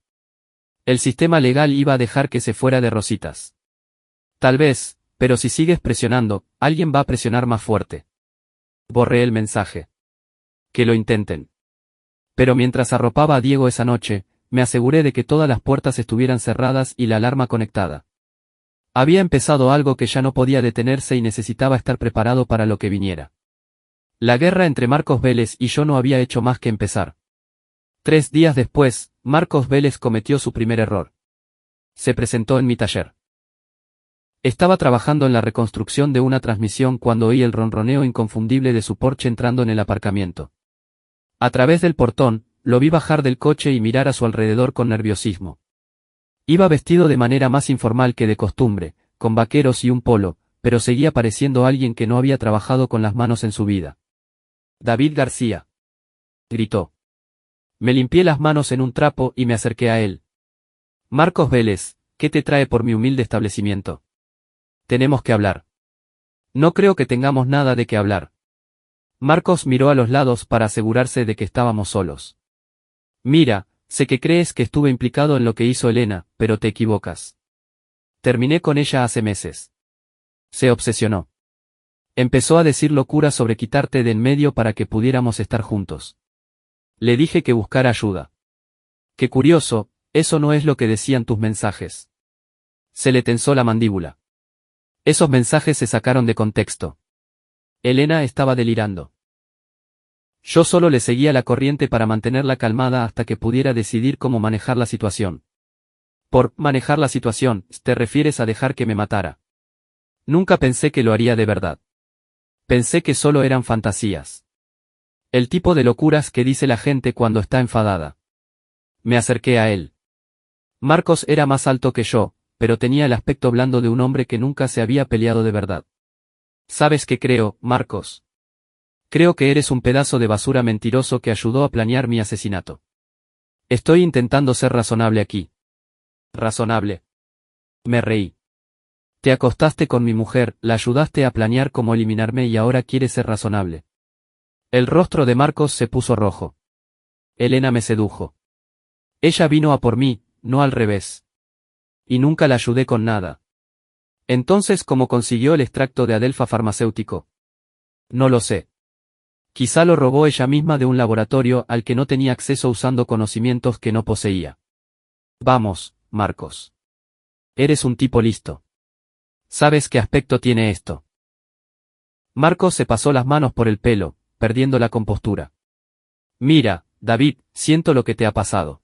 El sistema legal iba a dejar que se fuera de rositas. Tal vez, pero si sigues presionando, alguien va a presionar más fuerte. Borré el mensaje. Que lo intenten. Pero mientras arropaba a Diego esa noche, me aseguré de que todas las puertas estuvieran cerradas y la alarma conectada. Había empezado algo que ya no podía detenerse y necesitaba estar preparado para lo que viniera. La guerra entre Marcos Vélez y yo no había hecho más que empezar. 3 días después, Marcos Vélez cometió su primer error. Se presentó en mi taller. Estaba trabajando en la reconstrucción de una transmisión cuando oí el ronroneo inconfundible de su Porsche entrando en el aparcamiento. A través del portón, lo vi bajar del coche y mirar a su alrededor con nerviosismo. Iba vestido de manera más informal que de costumbre, con vaqueros y un polo, pero seguía pareciendo alguien que no había trabajado con las manos en su vida. David García. Gritó. Me limpié las manos en un trapo y me acerqué a él. Marcos Vélez, ¿qué te trae por mi humilde establecimiento? Tenemos que hablar. No creo que tengamos nada de qué hablar. Marcos miró a los lados para asegurarse de que estábamos solos. Mira, sé que crees que estuve implicado en lo que hizo Elena, pero te equivocas. Terminé con ella hace meses. Se obsesionó. Empezó a decir locuras sobre quitarte de en medio para que pudiéramos estar juntos. Le dije que buscara ayuda. Qué curioso, eso no es lo que decían tus mensajes. Se le tensó la mandíbula. Esos mensajes se sacaron de contexto. Elena estaba delirando. Yo solo le seguía la corriente para mantenerla calmada hasta que pudiera decidir cómo manejar la situación. Por manejar la situación, te refieres a dejar que me matara. Nunca pensé que lo haría de verdad. Pensé que solo eran fantasías. El tipo de locuras que dice la gente cuando está enfadada. Me acerqué a él. Marcos era más alto que yo, pero tenía el aspecto blando de un hombre que nunca se había peleado de verdad. ¿Sabes qué creo, Marcos? Creo que eres un pedazo de basura mentiroso que ayudó a planear mi asesinato. Estoy intentando ser razonable aquí. ¿Razonable? Me reí. Te acostaste con mi mujer, la ayudaste a planear cómo eliminarme y ahora quieres ser razonable. El rostro de Marcos se puso rojo. Elena me sedujo. Ella vino a por mí, no al revés. Y nunca la ayudé con nada. Entonces, ¿cómo consiguió el extracto de Adelfa farmacéutico? No lo sé. Quizá lo robó ella misma de un laboratorio al que no tenía acceso usando conocimientos que no poseía. Vamos, Marcos. Eres un tipo listo. ¿Sabes qué aspecto tiene esto? Marcos se pasó las manos por el pelo, perdiendo la compostura. Mira, David, siento lo que te ha pasado.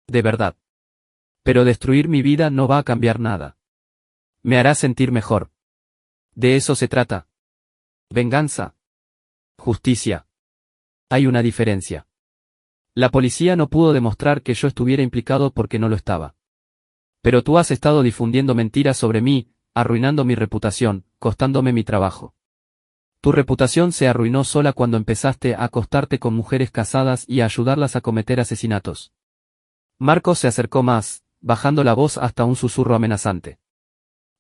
De verdad. Pero destruir mi vida no va a cambiar nada. Me hará sentir mejor. De eso se trata. Venganza. Justicia. Hay una diferencia. La policía no pudo demostrar que yo estuviera implicado porque no lo estaba. Pero tú has estado difundiendo mentiras sobre mí, arruinando mi reputación, costándome mi trabajo. Tu reputación se arruinó sola cuando empezaste a acostarte con mujeres casadas y a ayudarlas a cometer asesinatos. Marcos se acercó más, bajando la voz hasta un susurro amenazante.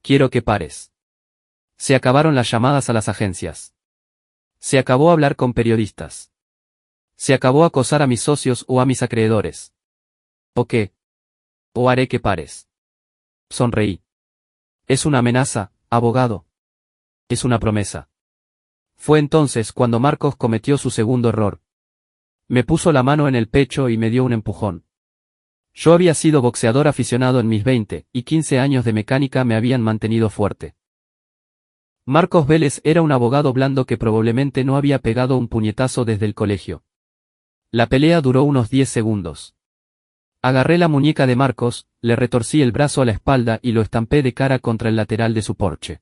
Quiero que pares. Se acabaron las llamadas a las agencias. Se acabó hablar con periodistas. Se acabó acosar a mis socios o a mis acreedores. ¿O qué? O haré que pares. Sonreí. Es una amenaza, abogado. Es una promesa. Fue entonces cuando Marcos cometió su segundo error. Me puso la mano en el pecho y me dio un empujón. Yo había sido boxeador aficionado en mis 20 y 15 años de mecánica me habían mantenido fuerte. Marcos Vélez era un abogado blando que probablemente no había pegado un puñetazo desde el colegio. La pelea duró unos 10 segundos. Agarré la muñeca de Marcos, le retorcí el brazo a la espalda y lo estampé de cara contra el lateral de su Porsche.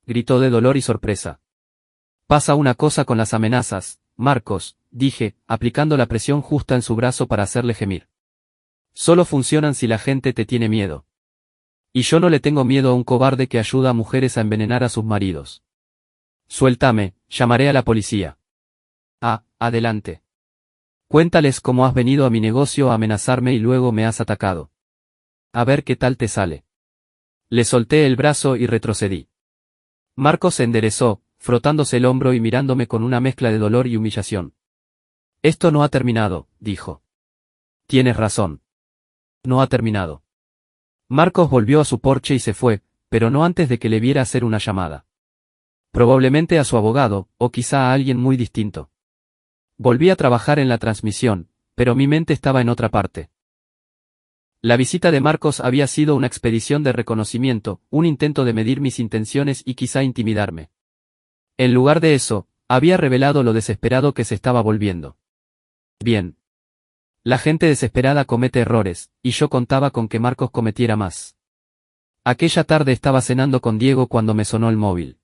Gritó de dolor y sorpresa. Pasa una cosa con las amenazas, Marcos, dije, aplicando la presión justa en su brazo para hacerle gemir. Solo funcionan si la gente te tiene miedo. Y yo no le tengo miedo a un cobarde que ayuda a mujeres a envenenar a sus maridos. Suéltame, llamaré a la policía. Ah, adelante. Cuéntales cómo has venido a mi negocio a amenazarme y luego me has atacado. A ver qué tal te sale. Le solté el brazo y retrocedí. Marcos se enderezó, frotándose el hombro y mirándome con una mezcla de dolor y humillación. Esto no ha terminado, dijo. Tienes razón. No ha terminado. Marcos volvió a su Porsche y se fue, pero no antes de que le viera hacer una llamada. Probablemente a su abogado, o quizá a alguien muy distinto. Volví a trabajar en la transmisión, pero mi mente estaba en otra parte. La visita de Marcos había sido una expedición de reconocimiento, un intento de medir mis intenciones y quizá intimidarme. En lugar de eso, había revelado lo desesperado que se estaba volviendo. Bien. La gente desesperada comete errores, y yo contaba con que Marcos cometiera más. Aquella tarde estaba cenando con Diego cuando me sonó el móvil.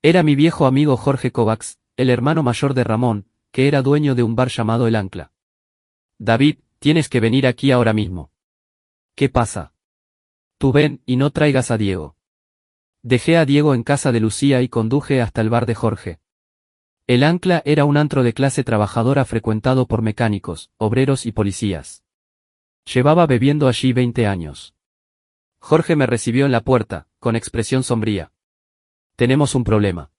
Era mi viejo amigo Jorge Kovacs, el hermano mayor de Ramón, que era dueño de un bar llamado El Ancla. David, tienes que venir aquí ahora mismo. ¿Qué pasa? Tú ven y no traigas a Diego. Dejé a Diego en casa de Lucía y conduje hasta el bar de Jorge. El Ancla era un antro de clase trabajadora frecuentado por mecánicos, obreros y policías. Llevaba bebiendo allí 20 años. Jorge me recibió en la puerta, con expresión sombría. Tenemos un problema.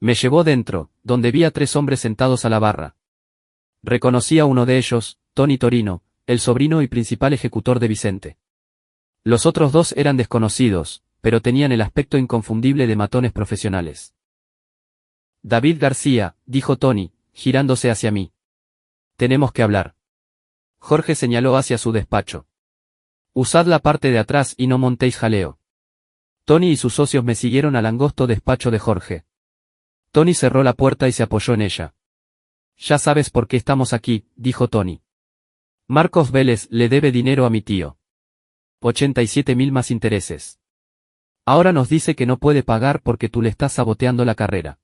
Me llevó dentro, donde vi a 3 hombres sentados a la barra. Reconocí a uno de ellos, Tony Torino, el sobrino y principal ejecutor de Vicente. Los otros 2 eran desconocidos, pero tenían el aspecto inconfundible de matones profesionales. David García, dijo Tony, girándose hacia mí. Tenemos que hablar. Jorge señaló hacia su despacho. Usad la parte de atrás y no montéis jaleo. Tony y sus socios me siguieron al angosto despacho de Jorge. Tony cerró la puerta y se apoyó en ella. Ya sabes por qué estamos aquí, dijo Tony. Marcos Vélez le debe dinero a mi tío. 87.000 más intereses. Ahora nos dice que no puede pagar porque tú le estás saboteando la carrera.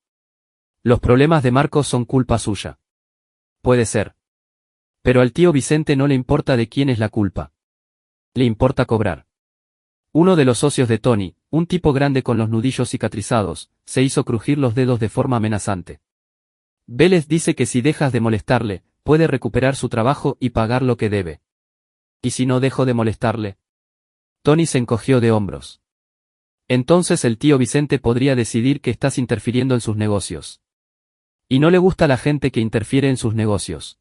Los problemas de Marcos son culpa suya. Puede ser. Pero al tío Vicente no le importa de quién es la culpa. Le importa cobrar. Uno de los socios de Tony, un tipo grande con los nudillos cicatrizados, se hizo crujir los dedos de forma amenazante. Vélez dice que si dejas de molestarle, puede recuperar su trabajo y pagar lo que debe. ¿Y si no dejo de molestarle? Tony se encogió de hombros. Entonces el tío Vicente podría decidir que estás interfiriendo en sus negocios. Y no le gusta a la gente que interfiere en sus negocios.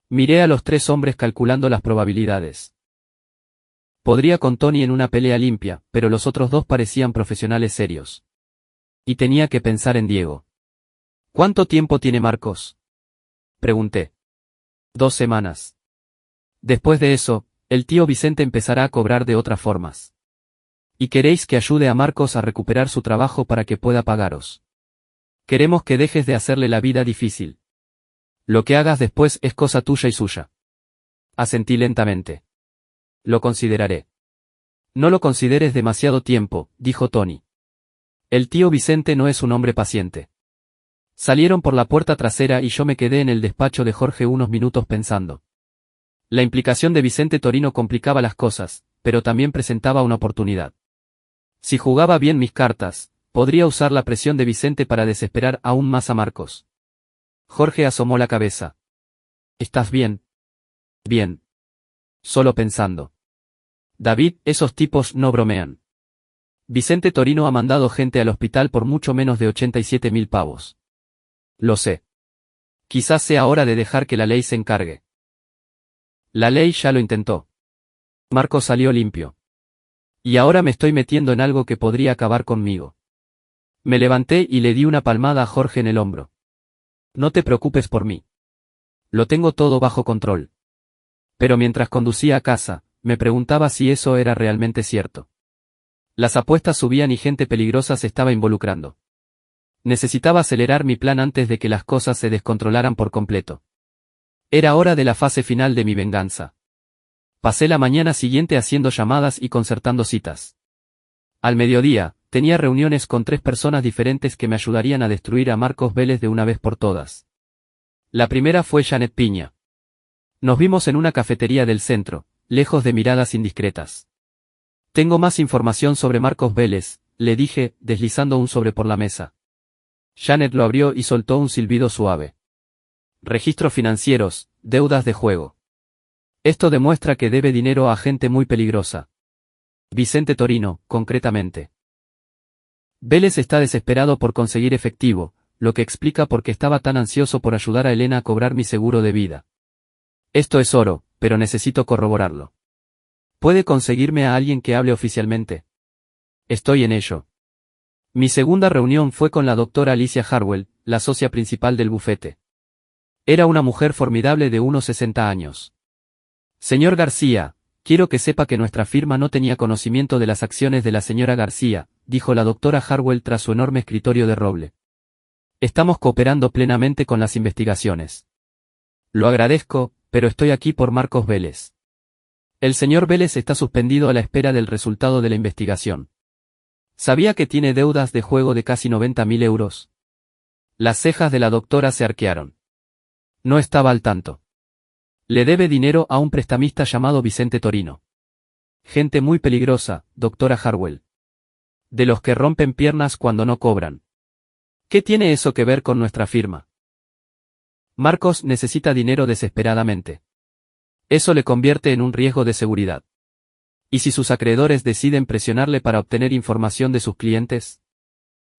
Miré a los 3 hombres calculando las probabilidades. Podría con Tony en una pelea limpia, pero los otros 2 parecían profesionales serios. Y tenía que pensar en Diego. ¿Cuánto tiempo tiene Marcos? Pregunté. 2 semanas. Después de eso, el tío Vicente empezará a cobrar de otras formas. Y queréis que ayude a Marcos a recuperar su trabajo para que pueda pagaros. Queremos que dejes de hacerle la vida difícil. Lo que hagas después es cosa tuya y suya. Asentí lentamente. Lo consideraré. No lo consideres demasiado tiempo, dijo Tony. El tío Vicente no es un hombre paciente. Salieron por la puerta trasera y yo me quedé en el despacho de Jorge unos minutos pensando. La implicación de Vicente Torino complicaba las cosas, pero también presentaba una oportunidad. Si jugaba bien mis cartas, podría usar la presión de Vicente para desesperar aún más a Marcos. Jorge asomó la cabeza. ¿Estás bien? Bien. Solo pensando. David, esos tipos no bromean. Vicente Torino ha mandado gente al hospital por mucho menos de 87.000 pavos. Lo sé. Quizás sea hora de dejar que la ley se encargue. La ley ya lo intentó. Marcos salió limpio. Y ahora me estoy metiendo en algo que podría acabar conmigo. Me levanté y le di una palmada a Jorge en el hombro. No te preocupes por mí. Lo tengo todo bajo control. Pero mientras conducía a casa, me preguntaba si eso era realmente cierto. Las apuestas subían y gente peligrosa se estaba involucrando. Necesitaba acelerar mi plan antes de que las cosas se descontrolaran por completo. Era hora de la fase final de mi venganza. Pasé la mañana siguiente haciendo llamadas y concertando citas. Al mediodía, tenía reuniones con 3 personas diferentes que me ayudarían a destruir a Marcos Vélez de una vez por todas. La primera fue Janet Piña. Nos vimos en una cafetería del centro, lejos de miradas indiscretas. Tengo más información sobre Marcos Vélez, le dije, deslizando un sobre por la mesa. Janet lo abrió y soltó un silbido suave. Registros financieros, deudas de juego. Esto demuestra que debe dinero a gente muy peligrosa. Vicente Torino, concretamente. Vélez está desesperado por conseguir efectivo, lo que explica por qué estaba tan ansioso por ayudar a Elena a cobrar mi seguro de vida. Esto es oro, pero necesito corroborarlo. ¿Puede conseguirme a alguien que hable oficialmente? Estoy en ello. Mi segunda reunión fue con la doctora Alicia Harwell, la socia principal del bufete. Era una mujer formidable de unos 60 años. Señor García, quiero que sepa que nuestra firma no tenía conocimiento de las acciones de la señora García, dijo la doctora Harwell tras su enorme escritorio de roble. Estamos cooperando plenamente con las investigaciones. Lo agradezco, pero estoy aquí por Marcos Vélez. El señor Vélez está suspendido a la espera del resultado de la investigación. ¿Sabía que tiene deudas de juego de casi 90.000 euros? Las cejas de la doctora se arquearon. No estaba al tanto. Le debe dinero a un prestamista llamado Vicente Torino. Gente muy peligrosa, doctora Harwell. De los que rompen piernas cuando no cobran. ¿Qué tiene eso que ver con nuestra firma? Marcos necesita dinero desesperadamente. Eso le convierte en un riesgo de seguridad. ¿Y si sus acreedores deciden presionarle para obtener información de sus clientes?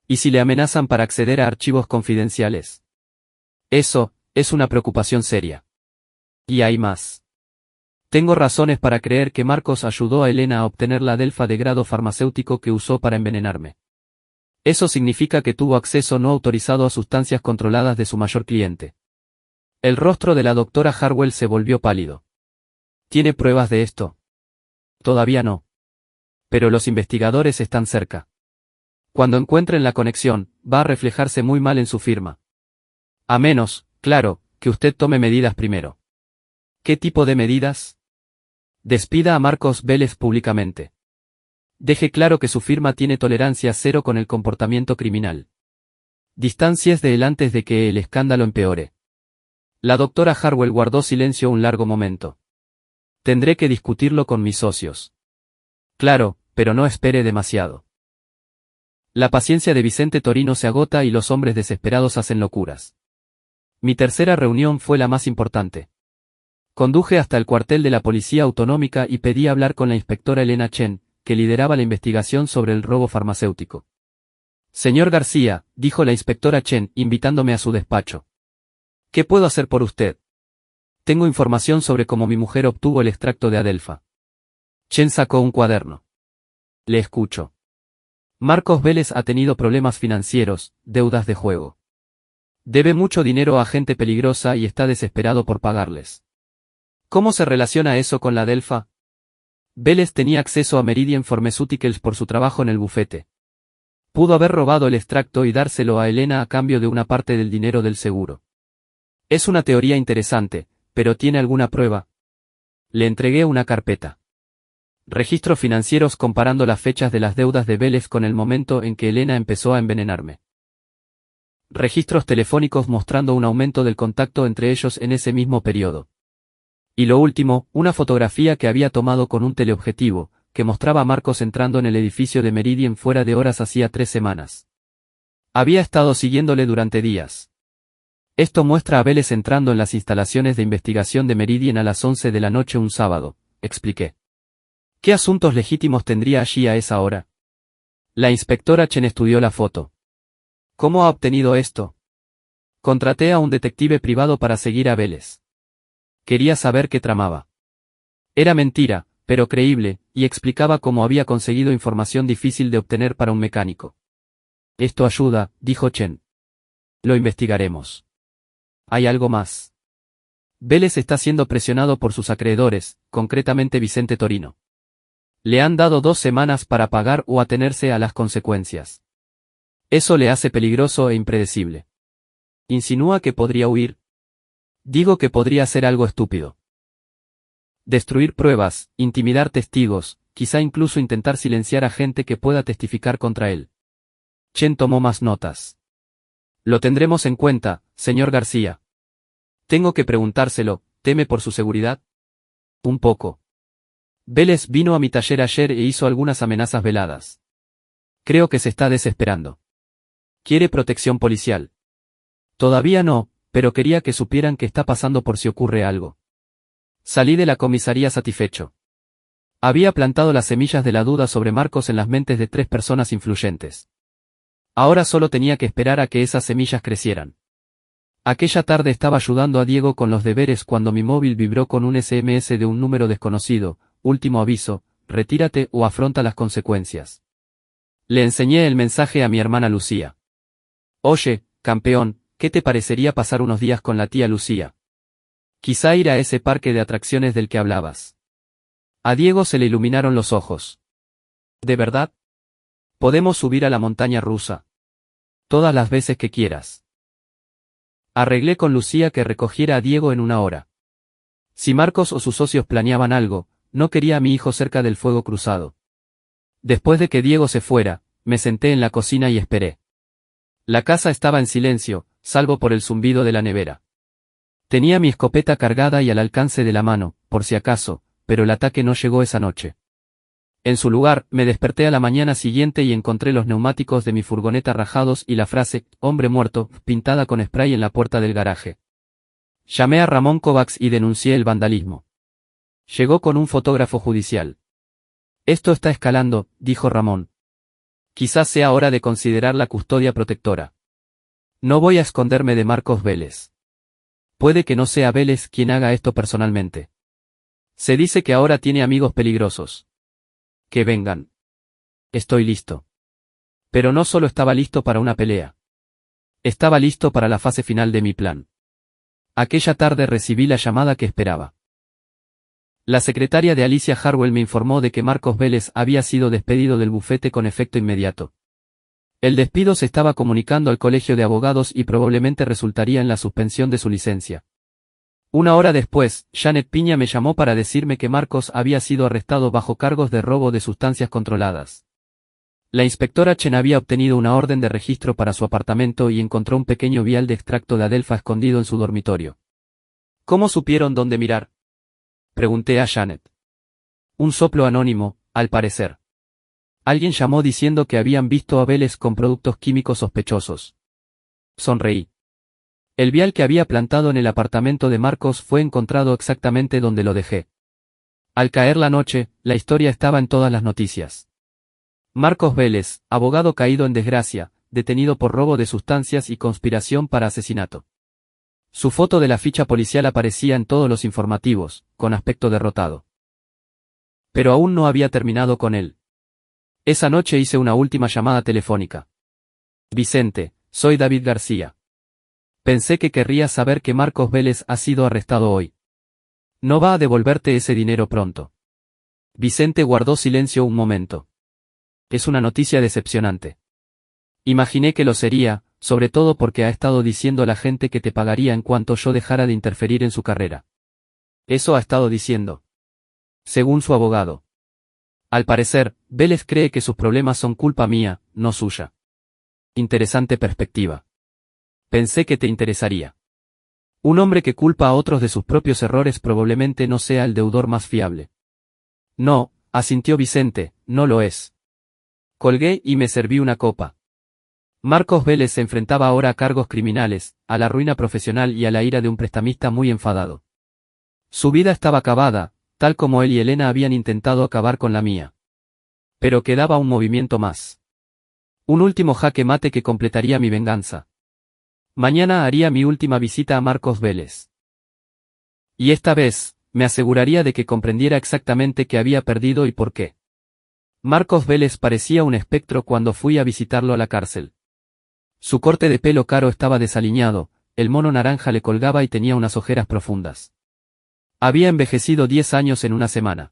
¿Y si le amenazan para acceder a archivos confidenciales? Eso es una preocupación seria. Y hay más. Tengo razones para creer que Marcos ayudó a Elena a obtener la Adelfa de grado farmacéutico que usó para envenenarme. Eso significa que tuvo acceso no autorizado a sustancias controladas de su mayor cliente. El rostro de la doctora Harwell se volvió pálido. ¿Tiene pruebas de esto? Todavía no. Pero los investigadores están cerca. Cuando encuentren la conexión, va a reflejarse muy mal en su firma. A menos, claro, que usted tome medidas primero. ¿Qué tipo de medidas? Despida a Marcos Vélez públicamente. Deje claro que su firma tiene tolerancia cero con el comportamiento criminal. Distancies de él antes de que el escándalo empeore. La doctora Harwell guardó silencio un largo momento. Tendré que discutirlo con mis socios. Claro, pero no espere demasiado. La paciencia de Vicente Torino se agota y los hombres desesperados hacen locuras. Mi tercera reunión fue la más importante. Conduje hasta el cuartel de la Policía Autonómica y pedí hablar con la inspectora Elena Chen, que lideraba la investigación sobre el robo farmacéutico. Señor García, dijo la inspectora Chen, invitándome a su despacho. ¿Qué puedo hacer por usted? Tengo información sobre cómo mi mujer obtuvo el extracto de Adelfa. Chen sacó un cuaderno. Le escucho. Marcos Vélez ha tenido problemas financieros, deudas de juego. Debe mucho dinero a gente peligrosa y está desesperado por pagarles. ¿Cómo se relaciona eso con la Adelfa? Vélez tenía acceso a Meridian Pharmaceuticals por su trabajo en el bufete. Pudo haber robado el extracto y dárselo a Elena a cambio de una parte del dinero del seguro. Es una teoría interesante, pero ¿tiene alguna prueba? Le entregué una carpeta. Registros financieros comparando las fechas de las deudas de Vélez con el momento en que Elena empezó a envenenarme. Registros telefónicos mostrando un aumento del contacto entre ellos en ese mismo periodo. Y lo último, una fotografía que había tomado con un teleobjetivo, que mostraba a Marcos entrando en el edificio de Meridian fuera de horas hacía 3 semanas. Había estado siguiéndole durante días. Esto muestra a Vélez entrando en las instalaciones de investigación de Meridian a las 11 de la noche un sábado, expliqué. ¿Qué asuntos legítimos tendría allí a esa hora? La inspectora Chen estudió la foto. ¿Cómo ha obtenido esto? Contraté a un detective privado para seguir a Vélez. Quería saber qué tramaba. Era mentira, pero creíble, y explicaba cómo había conseguido información difícil de obtener para un mecánico. Esto ayuda, dijo Chen. Lo investigaremos. ¿Hay algo más? Vélez está siendo presionado por sus acreedores, concretamente Vicente Torino. Le han dado 2 semanas para pagar o atenerse a las consecuencias. Eso le hace peligroso e impredecible. ¿Insinúa que podría huir? Digo que podría hacer algo estúpido. Destruir pruebas, intimidar testigos, quizá incluso intentar silenciar a gente que pueda testificar contra él. Chen tomó más notas. Lo tendremos en cuenta, señor García. Tengo que preguntárselo, ¿teme por su seguridad? Un poco. Vélez vino a mi taller ayer e hizo algunas amenazas veladas. Creo que se está desesperando. ¿Quiere protección policial? Todavía no, pero quería que supieran que está pasando por si ocurre algo. Salí de la comisaría satisfecho. Había plantado las semillas de la duda sobre Marcos en las mentes de 3 personas influyentes. Ahora solo tenía que esperar a que esas semillas crecieran. Aquella tarde estaba ayudando a Diego con los deberes cuando mi móvil vibró con un SMS de un número desconocido, último aviso, retírate o afronta las consecuencias. Le enseñé el mensaje a mi hermana Lucía. Oye, campeón, ¿qué te parecería pasar unos días con la tía Lucía? Quizá ir a ese parque de atracciones del que hablabas. A Diego se le iluminaron los ojos. ¿De verdad? Podemos subir a la montaña rusa. Todas las veces que quieras. Arreglé con Lucía que recogiera a Diego en 1 hora. Si Marcos o sus socios planeaban algo, no quería a mi hijo cerca del fuego cruzado. Después de que Diego se fuera, me senté en la cocina y esperé. La casa estaba en silencio, salvo por el zumbido de la nevera. Tenía mi escopeta cargada y al alcance de la mano, por si acaso, pero el ataque no llegó esa noche. En su lugar, me desperté a la mañana siguiente y encontré los neumáticos de mi furgoneta rajados y la frase, hombre muerto, pintada con spray en la puerta del garaje. Llamé a Ramón Kovacs y denuncié el vandalismo. Llegó con un fotógrafo judicial. Esto está escalando, dijo Ramón. Quizás sea hora de considerar la custodia protectora. No voy a esconderme de Marcos Vélez. Puede que no sea Vélez quien haga esto personalmente. Se dice que ahora tiene amigos peligrosos. Que vengan. Estoy listo. Pero no solo estaba listo para una pelea. Estaba listo para la fase final de mi plan. Aquella tarde recibí la llamada que esperaba. La secretaria de Alicia Harwell me informó de que Marcos Vélez había sido despedido del bufete con efecto inmediato. El despido se estaba comunicando al colegio de abogados y probablemente resultaría en la suspensión de su licencia. 1 hora después, Janet Piña me llamó para decirme que Marcos había sido arrestado bajo cargos de robo de sustancias controladas. La inspectora Chen había obtenido una orden de registro para su apartamento y encontró un pequeño vial de extracto de adelfa escondido en su dormitorio. ¿Cómo supieron dónde mirar? Pregunté a Janet. Un soplo anónimo, al parecer. Alguien llamó diciendo que habían visto a Vélez con productos químicos sospechosos. Sonreí. El vial que había plantado en el apartamento de Marcos fue encontrado exactamente donde lo dejé. Al caer la noche, la historia estaba en todas las noticias. Marcos Vélez, abogado caído en desgracia, detenido por robo de sustancias y conspiración para asesinato. Su foto de la ficha policial aparecía en todos los informativos, con aspecto derrotado. Pero aún no había terminado con él. Esa noche hice una última llamada telefónica. Vicente, soy David García. Pensé que querrías saber que Marcos Vélez ha sido arrestado hoy. No va a devolverte ese dinero pronto. Vicente guardó silencio un momento. Es una noticia decepcionante. Imaginé que lo sería, sobre todo porque ha estado diciendo a la gente que te pagaría en cuanto yo dejara de interferir en su carrera. Eso ha estado diciendo. Según su abogado. Al parecer, Vélez cree que sus problemas son culpa mía, no suya. Interesante perspectiva. Pensé que te interesaría. Un hombre que culpa a otros de sus propios errores probablemente no sea el deudor más fiable. No, asintió Vicente, no lo es. Colgué y me serví una copa. Marcos Vélez se enfrentaba ahora a cargos criminales, a la ruina profesional y a la ira de un prestamista muy enfadado. Su vida estaba acabada, tal como él y Elena habían intentado acabar con la mía. Pero quedaba un movimiento más. Un último jaque mate que completaría mi venganza. Mañana haría mi última visita a Marcos Vélez. Y esta vez, me aseguraría de que comprendiera exactamente qué había perdido y por qué. Marcos Vélez parecía un espectro cuando fui a visitarlo a la cárcel. Su corte de pelo caro estaba desaliñado, el mono naranja le colgaba y tenía unas ojeras profundas. Había envejecido 10 años en una semana.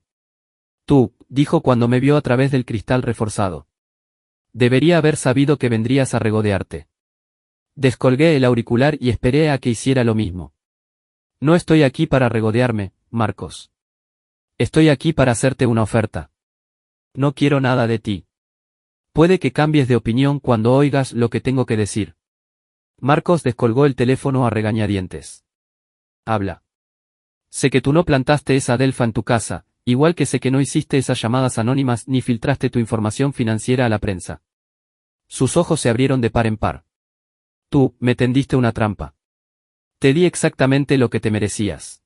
Tú, dijo cuando me vio a través del cristal reforzado. Debería haber sabido que vendrías a regodearte. Descolgué el auricular y esperé a que hiciera lo mismo. No estoy aquí para regodearme, Marcos. Estoy aquí para hacerte una oferta. No quiero nada de ti. Puede que cambies de opinión cuando oigas lo que tengo que decir. Marcos descolgó el teléfono a regañadientes. Habla. Sé que tú no plantaste esa Delfa en tu casa, igual que sé que no hiciste esas llamadas anónimas ni filtraste tu información financiera a la prensa. Sus ojos se abrieron de par en par. Tú, me tendiste una trampa. Te di exactamente lo que te merecías.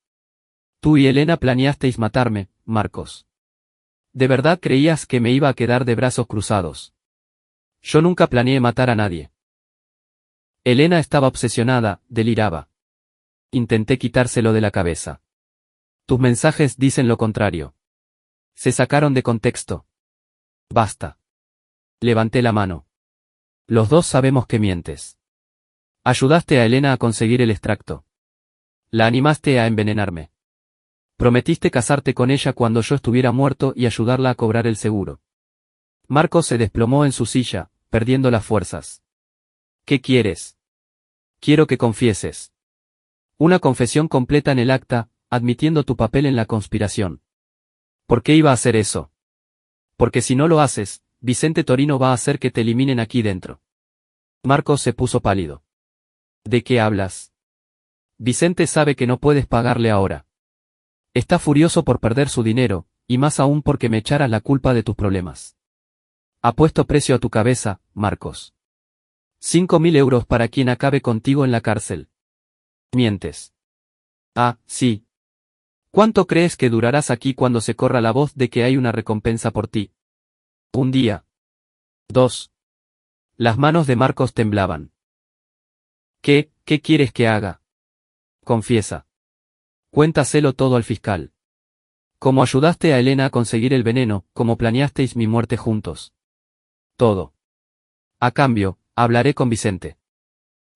Tú y Elena planeasteis matarme, Marcos. ¿De verdad creías que me iba a quedar de brazos cruzados? Yo nunca planeé matar a nadie. Elena estaba obsesionada, deliraba. Intenté quitárselo de la cabeza. Tus mensajes dicen lo contrario. Se sacaron de contexto. Basta. Levanté la mano. Los dos sabemos que mientes. Ayudaste a Elena a conseguir el extracto. La animaste a envenenarme. Prometiste casarte con ella cuando yo estuviera muerto y ayudarla a cobrar el seguro. Marcos se desplomó en su silla, perdiendo las fuerzas. ¿Qué quieres? Quiero que confieses. Una confesión completa en el acta, admitiendo tu papel en la conspiración. ¿Por qué iba a hacer eso? Porque si no lo haces, Vicente Torino va a hacer que te eliminen aquí dentro. Marcos se puso pálido. ¿De qué hablas? Vicente sabe que no puedes pagarle ahora. Está furioso por perder su dinero, y más aún porque me echaras la culpa de tus problemas. Ha puesto precio a tu cabeza, Marcos. 5.000 euros para quien acabe contigo en la cárcel. Mientes. Ah, sí. ¿Cuánto crees que durarás aquí cuando se corra la voz de que hay una recompensa por ti? Un día. 2. Las manos de Marcos temblaban. ¿Qué quieres que haga? Confiesa. Cuéntaselo todo al fiscal. Cómo ayudaste a Elena a conseguir el veneno, cómo planeasteis mi muerte juntos. Todo. A cambio, hablaré con Vicente.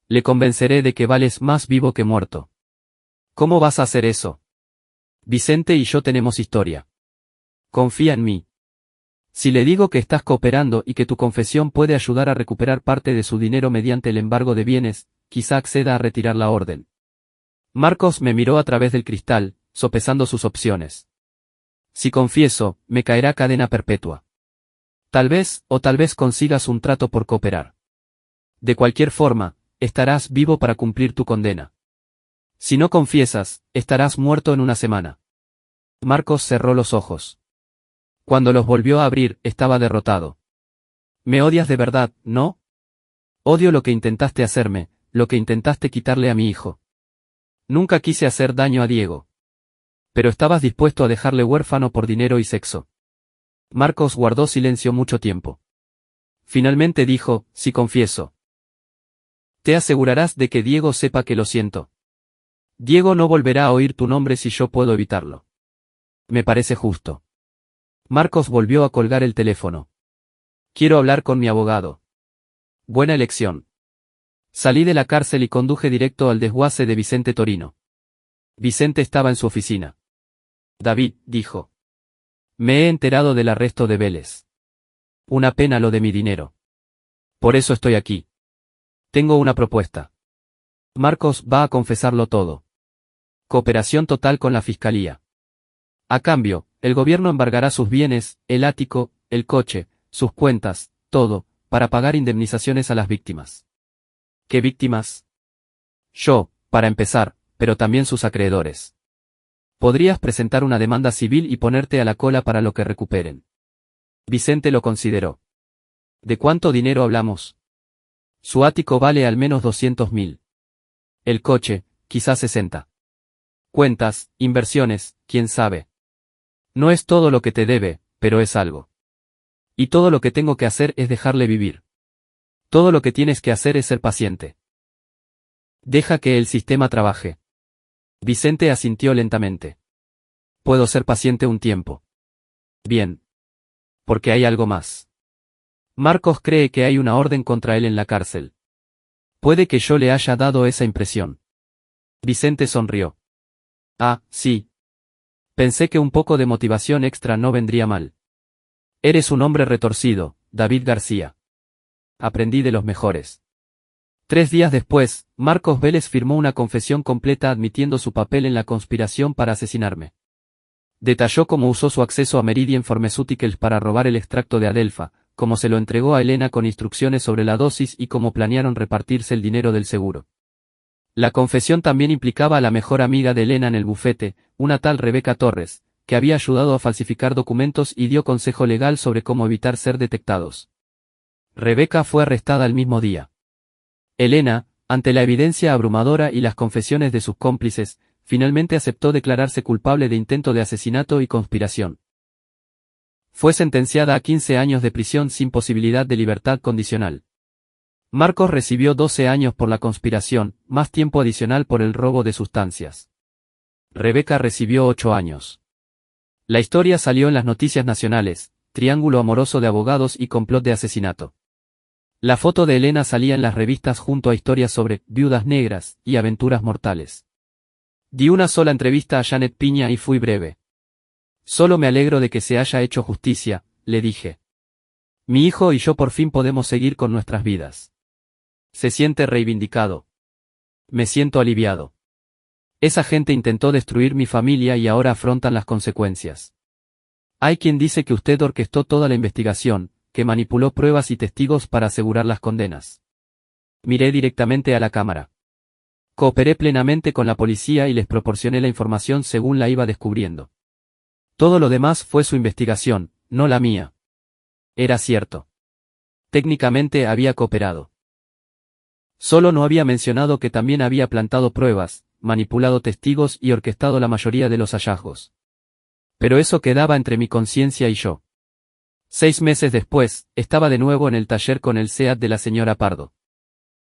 Le convenceré de que vales más vivo que muerto. ¿Cómo vas a hacer eso? Vicente y yo tenemos historia. Confía en mí. Si le digo que estás cooperando y que tu confesión puede ayudar a recuperar parte de su dinero mediante el embargo de bienes, quizá acceda a retirar la orden. Marcos me miró a través del cristal, sopesando sus opciones. Si confieso, me caerá cadena perpetua. Tal vez consigas un trato por cooperar. De cualquier forma, estarás vivo para cumplir tu condena. Si no confiesas, estarás muerto en una semana. Marcos cerró los ojos. Cuando los volvió a abrir, estaba derrotado. Me odias de verdad, ¿no? Odio lo que intentaste hacerme, lo que intentaste quitarle a mi hijo. Nunca quise hacer daño a Diego. Pero estabas dispuesto a dejarle huérfano por dinero y sexo. Marcos guardó silencio mucho tiempo. Finalmente dijo, si confieso. Te asegurarás de que Diego sepa que lo siento. Diego no volverá a oír tu nombre si yo puedo evitarlo. Me parece justo. Marcos volvió a colgar el teléfono. Quiero hablar con mi abogado. Buena elección. Salí de la cárcel y conduje directo al desguace de Vicente Torino. Vicente estaba en su oficina. David, dijo. Me he enterado del arresto de Vélez. Una pena lo de mi dinero. Por eso estoy aquí. Tengo una propuesta. Marcos va a confesarlo todo. Cooperación total con la fiscalía. A cambio, el gobierno embargará sus bienes, el ático, el coche, sus cuentas, todo, para pagar indemnizaciones a las víctimas. ¿Qué víctimas? Yo, para empezar, pero también sus acreedores. Podrías presentar una demanda civil y ponerte a la cola para lo que recuperen. Vicente lo consideró. ¿De cuánto dinero hablamos? Su ático vale al menos 200.000. El coche, quizás 60. Cuentas, inversiones, quién sabe. No es todo lo que te debe, pero es algo. Y todo lo que tengo que hacer es dejarle vivir. Todo lo que tienes que hacer es ser paciente. Deja que el sistema trabaje. Vicente asintió lentamente. Puedo ser paciente un tiempo. Bien. Porque hay algo más. Marcos cree que hay una orden contra él en la cárcel. Puede que yo le haya dado esa impresión. Vicente sonrió. Ah, sí. Pensé que un poco de motivación extra no vendría mal. Eres un hombre retorcido, David García. Aprendí de los mejores. 3 días después, Marcos Vélez firmó una confesión completa admitiendo su papel en la conspiración para asesinarme. Detalló cómo usó su acceso a Meridian Pharmaceuticals para robar el extracto de Adelfa, cómo se lo entregó a Elena con instrucciones sobre la dosis y cómo planearon repartirse el dinero del seguro. La confesión también implicaba a la mejor amiga de Elena en el bufete, una tal Rebeca Torres, que había ayudado a falsificar documentos y dio consejo legal sobre cómo evitar ser detectados. Rebeca fue arrestada el mismo día. Elena, ante la evidencia abrumadora y las confesiones de sus cómplices, finalmente aceptó declararse culpable de intento de asesinato y conspiración. Fue sentenciada a 15 años de prisión sin posibilidad de libertad condicional. Marcos recibió 12 años por la conspiración, más tiempo adicional por el robo de sustancias. Rebeca recibió 8 años. La historia salió en las noticias nacionales, triángulo amoroso de abogados y complot de asesinato. La foto de Elena salía en las revistas junto a historias sobre viudas negras y aventuras mortales. Di una sola entrevista a Janet Piña y fui breve. Solo me alegro de que se haya hecho justicia, le dije. Mi hijo y yo por fin podemos seguir con nuestras vidas. Se siente reivindicado. Me siento aliviado. Esa gente intentó destruir mi familia y ahora afrontan las consecuencias. Hay quien dice que usted orquestó toda la investigación, que manipuló pruebas y testigos para asegurar las condenas. Miré directamente a la cámara. Cooperé plenamente con la policía y les proporcioné la información según la iba descubriendo. Todo lo demás fue su investigación, no la mía. Era cierto. Técnicamente había cooperado. Solo no había mencionado que también había plantado pruebas, manipulado testigos y orquestado la mayoría de los hallazgos. Pero eso quedaba entre mi conciencia y yo. 6 meses después, estaba de nuevo en el taller con el SEAT de la señora Pardo.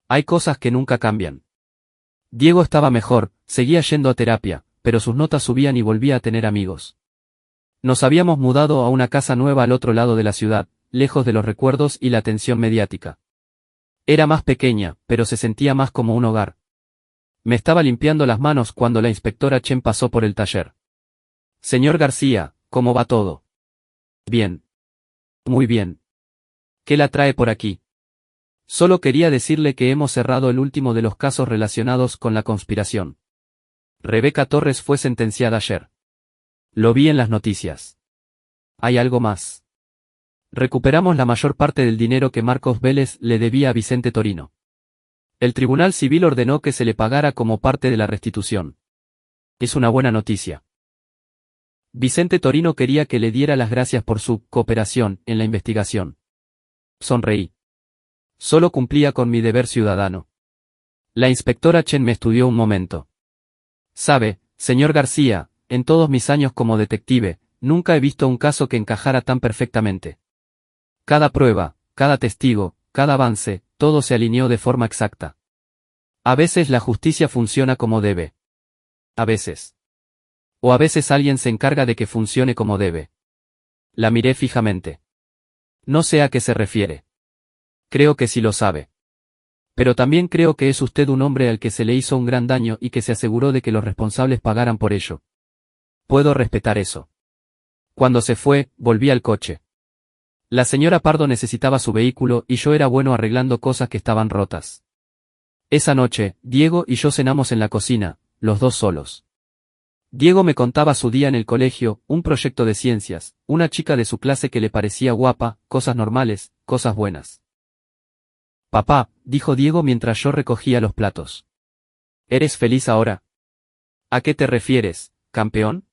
Hay cosas que nunca cambian. Diego estaba mejor, seguía yendo a terapia, pero sus notas subían y volvía a tener amigos. Nos habíamos mudado a una casa nueva al otro lado de la ciudad, lejos de los recuerdos y la atención mediática. Era más pequeña, pero se sentía más como un hogar. Me estaba limpiando las manos cuando la inspectora Chen pasó por el taller. Señor García, ¿cómo va todo? Bien. Muy bien. ¿Qué la trae por aquí? Solo quería decirle que hemos cerrado el último de los casos relacionados con la conspiración. Rebeca Torres fue sentenciada ayer. Lo vi en las noticias. ¿Hay algo más? Recuperamos la mayor parte del dinero que Marcos Vélez le debía a Vicente Torino. El Tribunal Civil ordenó que se le pagara como parte de la restitución. Es una buena noticia. Vicente Torino quería que le diera las gracias por su cooperación en la investigación. Sonreí. Solo cumplía con mi deber ciudadano. La inspectora Chen me estudió un momento. Sabe, señor García, en todos mis años como detective, nunca he visto un caso que encajara tan perfectamente. Cada prueba, cada testigo, cada avance, todo se alineó de forma exacta. A veces la justicia funciona como debe. A veces. O a veces alguien se encarga de que funcione como debe. La miré fijamente. No sé a qué se refiere. Creo que sí lo sabe. Pero también creo que es usted un hombre al que se le hizo un gran daño y que se aseguró de que los responsables pagaran por ello. Puedo respetar eso. Cuando se fue, volví al coche. La señora Pardo necesitaba su vehículo y yo era bueno arreglando cosas que estaban rotas. Esa noche, Diego y yo cenamos en la cocina, los dos solos. Diego me contaba su día en el colegio, un proyecto de ciencias, una chica de su clase que le parecía guapa, cosas normales, cosas buenas. Papá, dijo Diego mientras yo recogía los platos. ¿Eres feliz ahora? ¿A qué te refieres, campeón?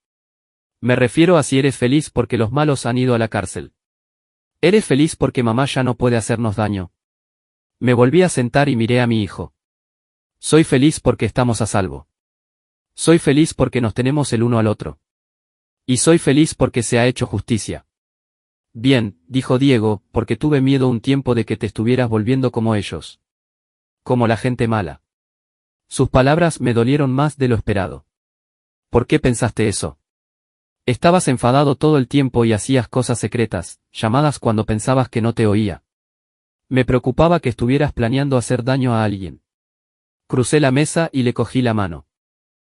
Me refiero a si eres feliz porque los malos han ido a la cárcel. ¿Eres feliz porque mamá ya no puede hacernos daño? Me volví a sentar y miré a mi hijo. Soy feliz porque estamos a salvo. Soy feliz porque nos tenemos el uno al otro. Y soy feliz porque se ha hecho justicia. Bien, dijo Diego, porque tuve miedo un tiempo de que te estuvieras volviendo como ellos. Como la gente mala. Sus palabras me dolieron más de lo esperado. ¿Por qué pensaste eso? Estabas enfadado todo el tiempo y hacías cosas secretas, llamadas cuando pensabas que no te oía. Me preocupaba que estuvieras planeando hacer daño a alguien. Crucé la mesa y le cogí la mano.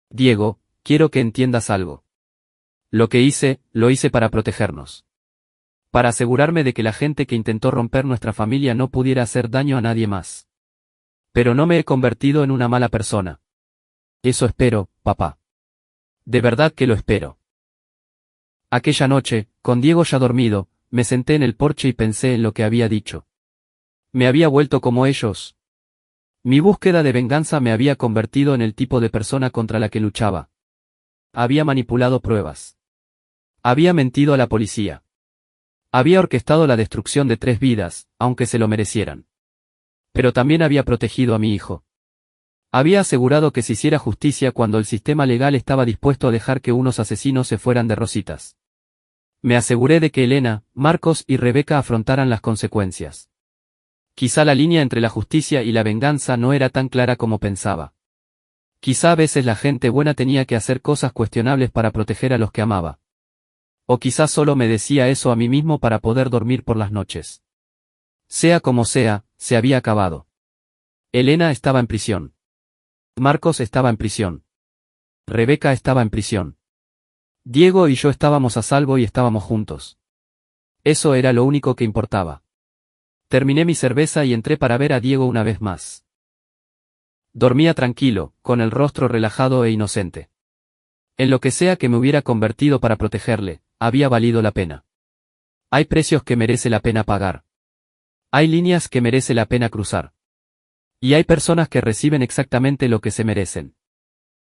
Diego, quiero que entiendas algo. Lo que hice, lo hice para protegernos. Para asegurarme de que la gente que intentó romper nuestra familia no pudiera hacer daño a nadie más. Pero no me he convertido en una mala persona. Eso espero, papá. De verdad que lo espero. Aquella noche, con Diego ya dormido, me senté en el porche y pensé en lo que había dicho. Me había vuelto como ellos. Mi búsqueda de venganza me había convertido en el tipo de persona contra la que luchaba. Había manipulado pruebas. Había mentido a la policía. Había orquestado la destrucción de 3 vidas, aunque se lo merecieran. Pero también había protegido a mi hijo. Había asegurado que se hiciera justicia cuando el sistema legal estaba dispuesto a dejar que unos asesinos se fueran de rositas. Me aseguré de que Elena, Marcos y Rebeca afrontaran las consecuencias. Quizá la línea entre la justicia y la venganza no era tan clara como pensaba. Quizá a veces la gente buena tenía que hacer cosas cuestionables para proteger a los que amaba. O quizá solo me decía eso a mí mismo para poder dormir por las noches. Sea como sea, se había acabado. Elena estaba en prisión. Marcos estaba en prisión. Rebeca estaba en prisión. Diego y yo estábamos a salvo y estábamos juntos. Eso era lo único que importaba. Terminé mi cerveza y entré para ver a Diego una vez más. Dormía tranquilo, con el rostro relajado e inocente. En lo que sea que me hubiera convertido para protegerle, había valido la pena. Hay precios que merece la pena pagar. Hay líneas que merece la pena cruzar. Y hay personas que reciben exactamente lo que se merecen.